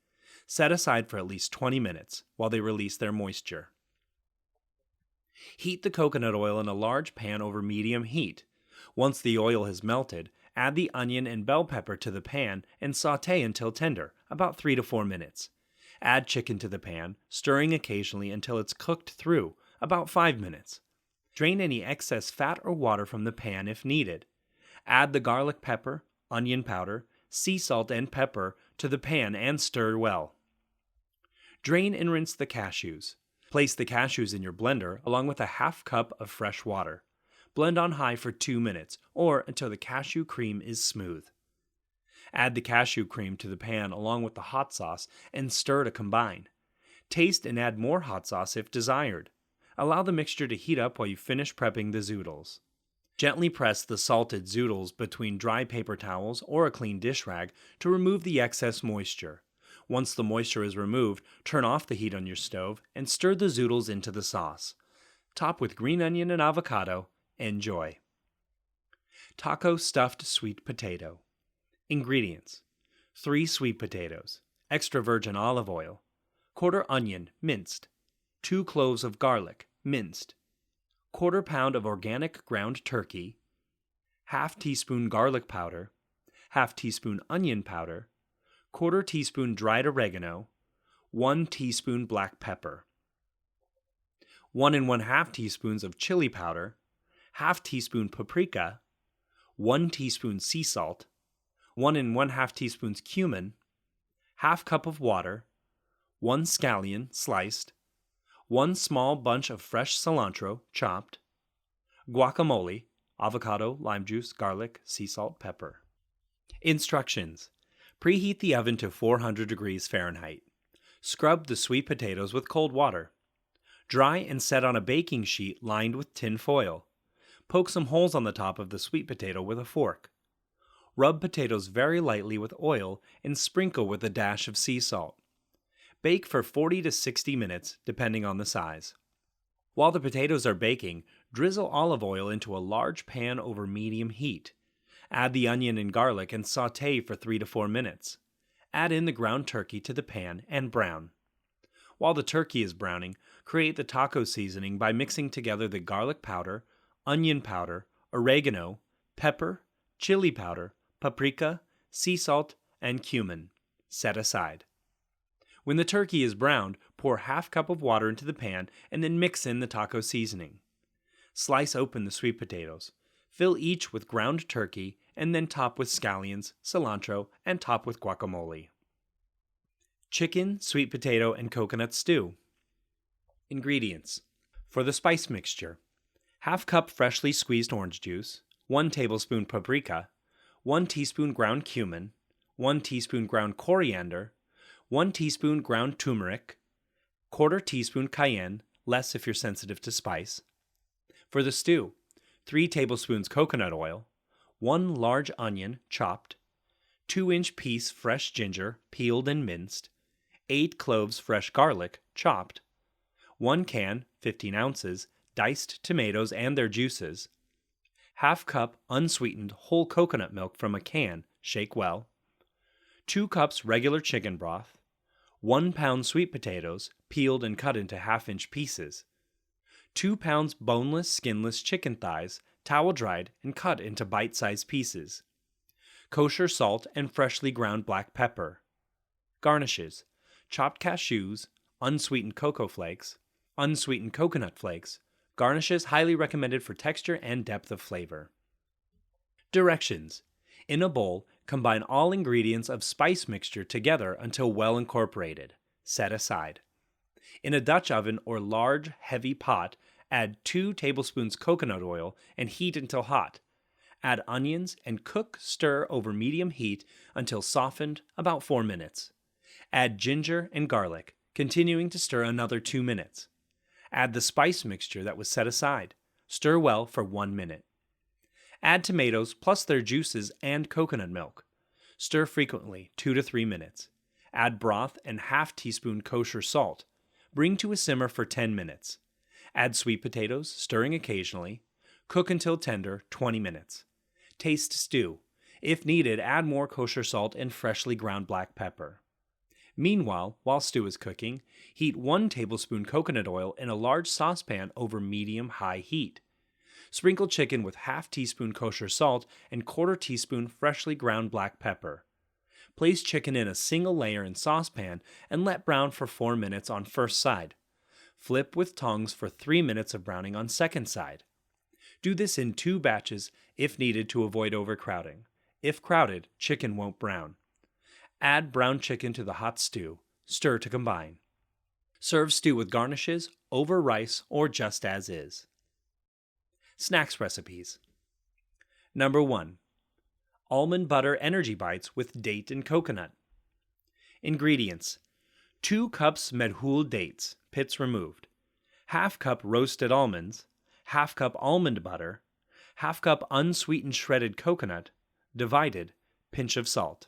Set aside for at least 20 minutes while they release their moisture. Heat the coconut oil in a large pan over medium heat. Once the oil has melted, add the onion and bell pepper to the pan and sauté until tender, about 3 to 4 minutes. Add chicken to the pan, stirring occasionally until it's cooked through, about 5 minutes. Drain any excess fat or water from the pan if needed. Add the garlic pepper, onion powder, sea salt, and pepper to the pan and stir well. Drain and rinse the cashews. Place the cashews in your blender along with a half cup of fresh water. Blend on high for 2 minutes, or until the cashew cream is smooth. Add the cashew cream to the pan along with the hot sauce and stir to combine. Taste and add more hot sauce if desired. Allow the mixture to heat up while you finish prepping the zoodles. Gently press the salted zoodles between dry paper towels or a clean dish rag to remove the excess moisture. Once the moisture is removed, turn off the heat on your stove and stir the zoodles into the sauce. Top with green onion and avocado. Enjoy. Taco stuffed sweet potato. Ingredients: 3 sweet potatoes, extra virgin olive oil, quarter onion, minced, 2 cloves of garlic, minced, quarter pound of organic ground turkey, half teaspoon garlic powder, half teaspoon onion powder, quarter teaspoon dried oregano, 1 teaspoon black pepper, 1 1/2 teaspoons of chili powder, half teaspoon paprika, 1 teaspoon sea salt, 1 1/2 teaspoons cumin, half cup of water, 1 scallion sliced, 1 small bunch of fresh cilantro chopped, guacamole, avocado, lime juice, garlic, sea salt, pepper. Instructions: preheat the oven to 400 degrees Fahrenheit. Scrub the sweet potatoes with cold water. Dry and set on a baking sheet lined with tin foil. Poke some holes on the top of the sweet potato with a fork. Rub potatoes very lightly with oil and sprinkle with a dash of sea salt. Bake for 40 to 60 minutes, depending on the size. While the potatoes are baking, drizzle olive oil into a large pan over medium heat. Add the onion and garlic and sauté for 3 to 4 minutes. Add in the ground turkey to the pan and brown. While the turkey is browning, create the taco seasoning by mixing together the garlic powder, onion powder, oregano, pepper, chili powder, paprika, sea salt, and cumin. Set aside. When the turkey is browned, pour half cup of water into the pan and then mix in the taco seasoning. Slice open the sweet potatoes. Fill each with ground turkey and then top with scallions, cilantro, and top with guacamole. Chicken, sweet potato, and coconut stew. Ingredients: for the spice mixture: half cup freshly squeezed orange juice, 1 tablespoon paprika, 1 teaspoon ground cumin, 1 teaspoon ground coriander, 1 teaspoon ground turmeric, quarter teaspoon cayenne, less if you're sensitive to spice. For the stew: 3 tablespoons coconut oil, 1 large onion chopped, 2-inch piece fresh ginger peeled and minced, 8 cloves fresh garlic chopped, 1 can, 15 ounces, diced tomatoes and their juices, half cup unsweetened whole coconut milk from a can, shake well, 2 cups regular chicken broth, 1 pound sweet potatoes, peeled and cut into half-inch pieces, 2 pounds boneless, skinless chicken thighs, towel-dried and cut into bite-sized pieces. Kosher salt and freshly ground black pepper. Garnishes: chopped cashews, unsweetened cocoa flakes, unsweetened coconut flakes. Garnishes highly recommended for texture and depth of flavor. Directions: in a bowl, combine all ingredients of spice mixture together until well incorporated. Set aside. In a Dutch oven or large, heavy pot, add 2 tablespoons coconut oil and heat until hot. Add onions and stir over medium heat until softened, about 4 minutes. Add ginger and garlic, continuing to stir another 2 minutes. Add the spice mixture that was set aside. Stir well for 1 minute. Add tomatoes plus their juices and coconut milk. Stir frequently, 2 to 3 minutes. Add broth and ½ teaspoon kosher salt. Bring to a simmer for 10 minutes. Add sweet potatoes, stirring occasionally. Cook until tender, 20 minutes. Taste stew. If needed, add more kosher salt and freshly ground black pepper. Meanwhile, while stew is cooking, heat 1 tablespoon coconut oil in a large saucepan over medium-high heat. Sprinkle chicken with ½ teaspoon kosher salt and ¼ teaspoon freshly ground black pepper. Place chicken in a single layer in saucepan and let brown for 4 minutes on first side. Flip with tongs for 3 minutes of browning on second side. Do this in 2 batches if needed to avoid overcrowding. If crowded, chicken won't brown. Add browned chicken to the hot stew. Stir to combine. Serve stew with garnishes, over rice, or just as is. Snacks recipes. Number 1. Almond butter energy bites with date and coconut. Ingredients: 2 cups medjool dates, pits removed, ½ cup roasted almonds, ½ cup almond butter, ½ cup unsweetened shredded coconut, divided, pinch of salt.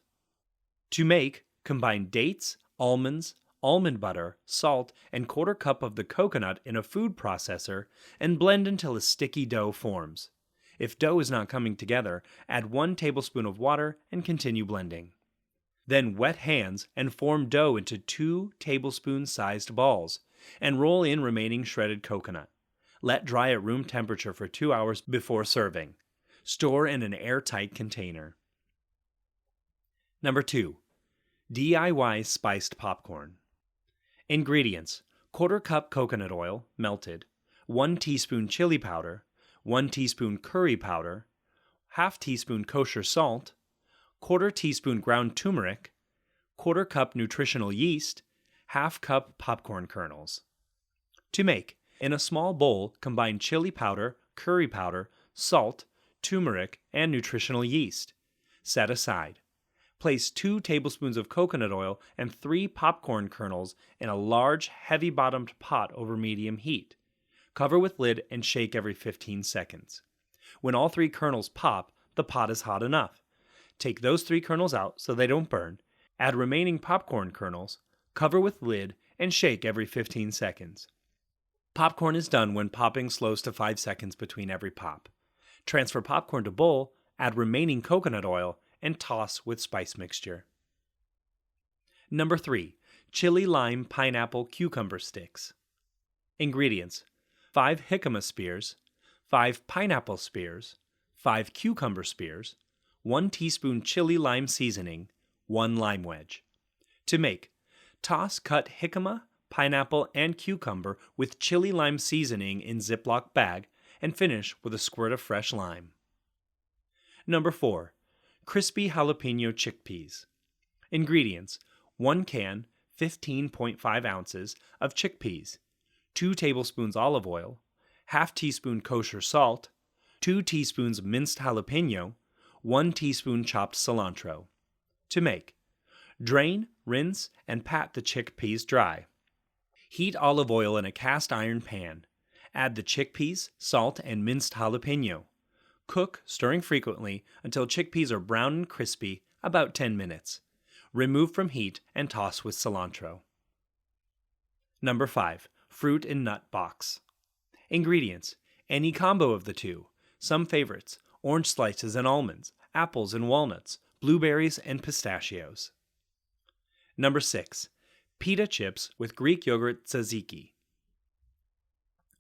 To make, combine dates, almonds, almond butter, salt, and ¼ cup of the coconut in a food processor and blend until a sticky dough forms. If dough is not coming together, add 1 tablespoon of water and continue blending. Then wet hands and form dough into 2 tablespoon-sized balls and roll in remaining shredded coconut. Let dry at room temperature for 2 hours before serving. Store in an airtight container. Number 2. DIY spiced popcorn. Ingredients: ¼ cup coconut oil, melted, 1 teaspoon chili powder, 1 teaspoon curry powder, ½ teaspoon kosher salt, ¼ teaspoon ground turmeric, ¼ cup nutritional yeast, ½ cup popcorn kernels. To make, in a small bowl, combine chili powder, curry powder, salt, turmeric, and nutritional yeast. Set aside. Place 2 tablespoons of coconut oil and 3 popcorn kernels in a large, heavy-bottomed pot over medium heat. Cover with lid and shake every 15 seconds. When all 3 kernels pop, the pot is hot enough. Take those 3 kernels out so they don't burn. Add remaining popcorn kernels, cover with lid, and shake every 15 seconds. Popcorn is done when popping slows to 5 seconds between every pop. Transfer popcorn to bowl, add remaining coconut oil, and toss with spice mixture. Number 3. Chili lime pineapple cucumber sticks. Ingredients: 5 jicama spears, 5 pineapple spears, 5 cucumber spears, 1 teaspoon chili lime seasoning, 1 lime wedge. To make, toss cut jicama, pineapple, and cucumber with chili lime seasoning in Ziploc bag and finish with a squirt of fresh lime. Number 4. Crispy jalapeno chickpeas. Ingredients: 1 can, 15.5 ounces, of chickpeas, 2 tablespoons olive oil, ½ teaspoon kosher salt, 2 teaspoons minced jalapeno, 1 teaspoon chopped cilantro. To make, drain, rinse, and pat the chickpeas dry. Heat olive oil in a cast iron pan. Add the chickpeas, salt, and minced jalapeno. Cook, stirring frequently, until chickpeas are brown and crispy, about 10 minutes. Remove from heat and toss with cilantro. Number 5. Fruit and nut box. Ingredients: any combo of the two. Some favorites: orange slices and almonds, apples and walnuts, blueberries and pistachios. Number 6. Pita chips with Greek yogurt tzatziki.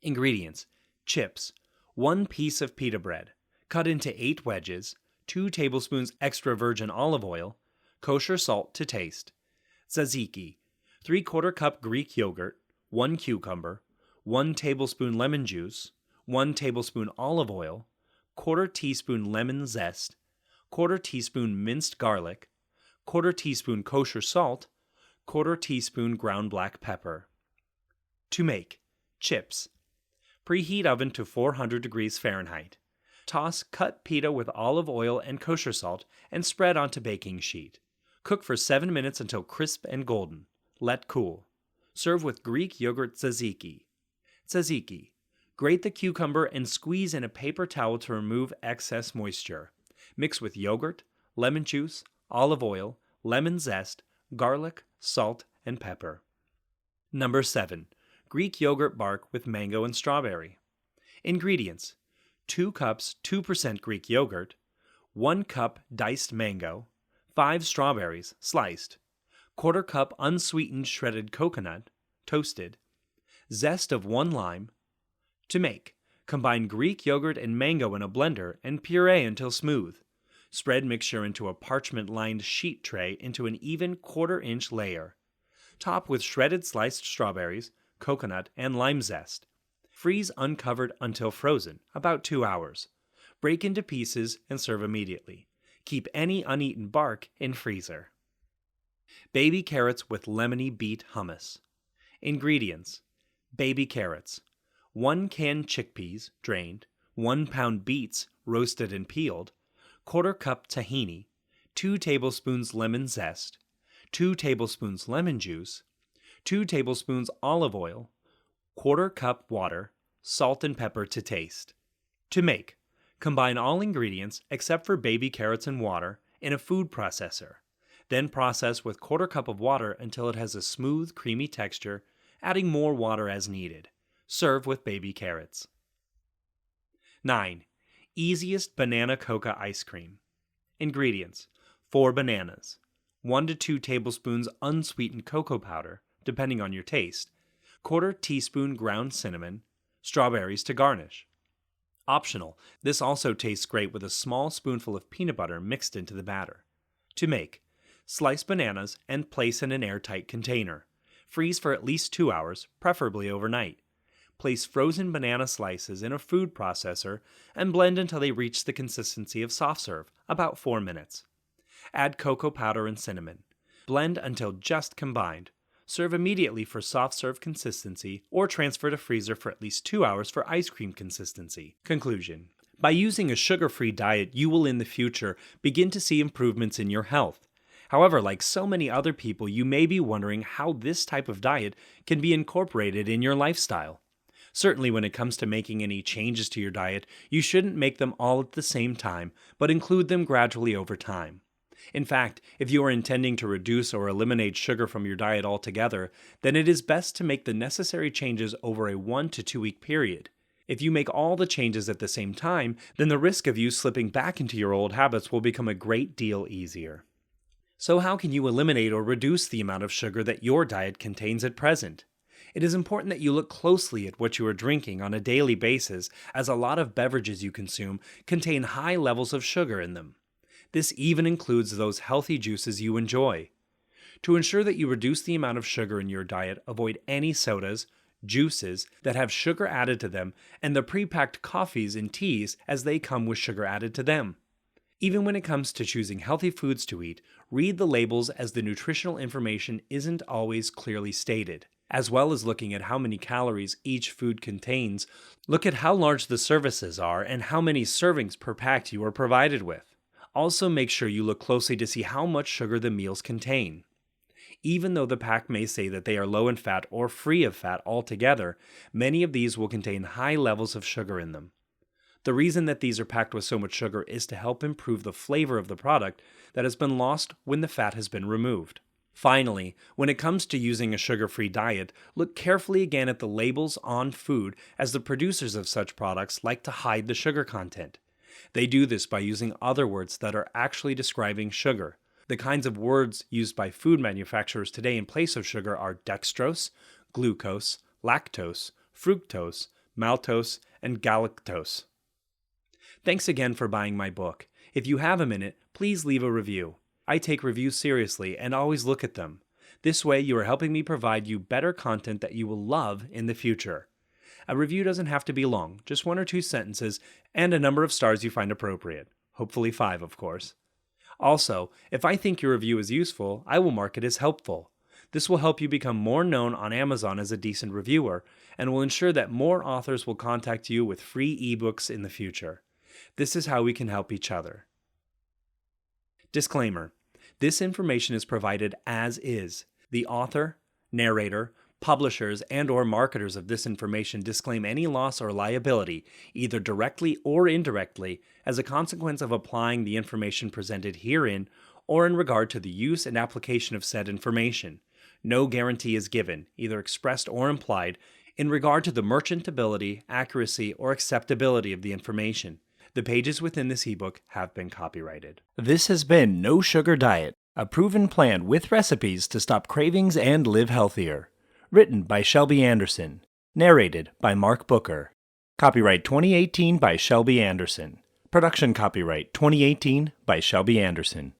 Ingredients: chips: 1 piece of pita bread, cut into 8 wedges, 2 tablespoons extra virgin olive oil, kosher salt to taste, tzatziki, 3/4 cup Greek yogurt, 1 cucumber, 1 tablespoon lemon juice, 1 tablespoon olive oil, 1/4 teaspoon lemon zest, 1/4 teaspoon minced garlic, 1/4 teaspoon kosher salt, 1/4 teaspoon ground black pepper. To make chips. Preheat oven to 400 degrees Fahrenheit. Toss cut pita with olive oil and kosher salt and spread onto baking sheet. Cook for 7 minutes until crisp and golden. Let cool. Serve with Greek yogurt tzatziki. Tzatziki. Grate the cucumber and squeeze in a paper towel to remove excess moisture. Mix with yogurt, lemon juice, olive oil, lemon zest, garlic, salt, and pepper. Number 7. Greek yogurt bark with mango and strawberry. Ingredients: 2 cups 2% Greek yogurt, 1 cup diced mango, 5 strawberries sliced, 1/4 cup unsweetened shredded coconut, toasted, zest of 1 lime. To make: combine Greek yogurt and mango in a blender and puree until smooth. Spread mixture into a parchment-lined sheet tray into an even 1/4-inch layer. Top with shredded sliced strawberries, coconut, and lime zest. Freeze uncovered until frozen, about 2 hours. Break into pieces and serve immediately. Keep any uneaten bark in freezer. Baby carrots with lemony beet hummus. Ingredients: baby carrots, 1 can chickpeas, drained, 1 pound beets, roasted and peeled, 1/4 cup tahini, 2 tablespoons lemon zest, 2 tablespoons lemon juice, 2 tablespoons olive oil, 1/4 cup water, salt and pepper to taste. To make: combine all ingredients except for baby carrots and water in a food processor. Then process with 1/4 cup of water until it has a smooth, creamy texture, adding more water as needed. Serve with baby carrots. 9. Easiest banana coca ice cream. Ingredients: 4 bananas, 1 to 2 tablespoons unsweetened cocoa powder, depending on your taste, 1/4 teaspoon ground cinnamon, strawberries to garnish. Optional, this also tastes great with a small spoonful of peanut butter mixed into the batter. To make: slice bananas and place in an airtight container. Freeze for at least 2 hours, preferably overnight. Place frozen banana slices in a food processor and blend until they reach the consistency of soft serve, about 4 minutes. Add cocoa powder and cinnamon. Blend until just combined. Serve immediately for soft serve consistency or transfer to freezer for at least 2 hours for ice cream consistency. Conclusion: by using a sugar-free diet, you will in the future begin to see improvements in your health. However, like so many other people, you may be wondering how this type of diet can be incorporated in your lifestyle. Certainly, when it comes to making any changes to your diet, you shouldn't make them all at the same time, but include them gradually over time. In fact, if you are intending to reduce or eliminate sugar from your diet altogether, then it is best to make the necessary changes over a 1 to 2 week period. If you make all the changes at the same time, then the risk of you slipping back into your old habits will become a great deal easier. So how can you eliminate or reduce the amount of sugar that your diet contains at present? It is important that you look closely at what you are drinking on a daily basis, as a lot of beverages you consume contain high levels of sugar in them. This even includes those healthy juices you enjoy. To ensure that you reduce the amount of sugar in your diet, avoid any sodas, juices that have sugar added to them, and the pre-packed coffees and teas as they come with sugar added to them. Even when it comes to choosing healthy foods to eat, read the labels as the nutritional information isn't always clearly stated. As well as looking at how many calories each food contains, look at how large the services are and how many servings per pack you are provided with. Also make sure you look closely to see how much sugar the meals contain. Even though the pack may say that they are low in fat or free of fat altogether, many of these will contain high levels of sugar in them. The reason that these are packed with so much sugar is to help improve the flavor of the product that has been lost when the fat has been removed. Finally, when it comes to using a sugar-free diet, look carefully again at the labels on food, as the producers of such products like to hide the sugar content. They do this by using other words that are actually describing sugar. The kinds of words used by food manufacturers today in place of sugar are dextrose, glucose, lactose, fructose, maltose, and galactose. Thanks again for buying my book. If you have a minute, please leave a review. I take reviews seriously and always look at them. This way, you are helping me provide you better content that you will love in the future. A review doesn't have to be long, just 1 or 2 sentences, and a number of stars you find appropriate. Hopefully 5, of course. Also, if I think your review is useful, I will mark it as helpful. This will help you become more known on Amazon as a decent reviewer, and will ensure that more authors will contact you with free ebooks in the future. This is how we can help each other. Disclaimer: this information is provided as is. The author, narrator, publishers, and/or marketers of this information disclaim any loss or liability, either directly or indirectly, as a consequence of applying the information presented herein or in regard to the use and application of said information. No guarantee is given, either expressed or implied, in regard to the merchantability, accuracy, or acceptability of the information. The pages within this ebook have been copyrighted. This has been No Sugar Diet, a proven plan with recipes to stop cravings and live healthier. Written by Shelby Anderson. Narrated by Mark Booker. Copyright 2018 by Shelby Anderson. Production copyright 2018 by Shelby Anderson.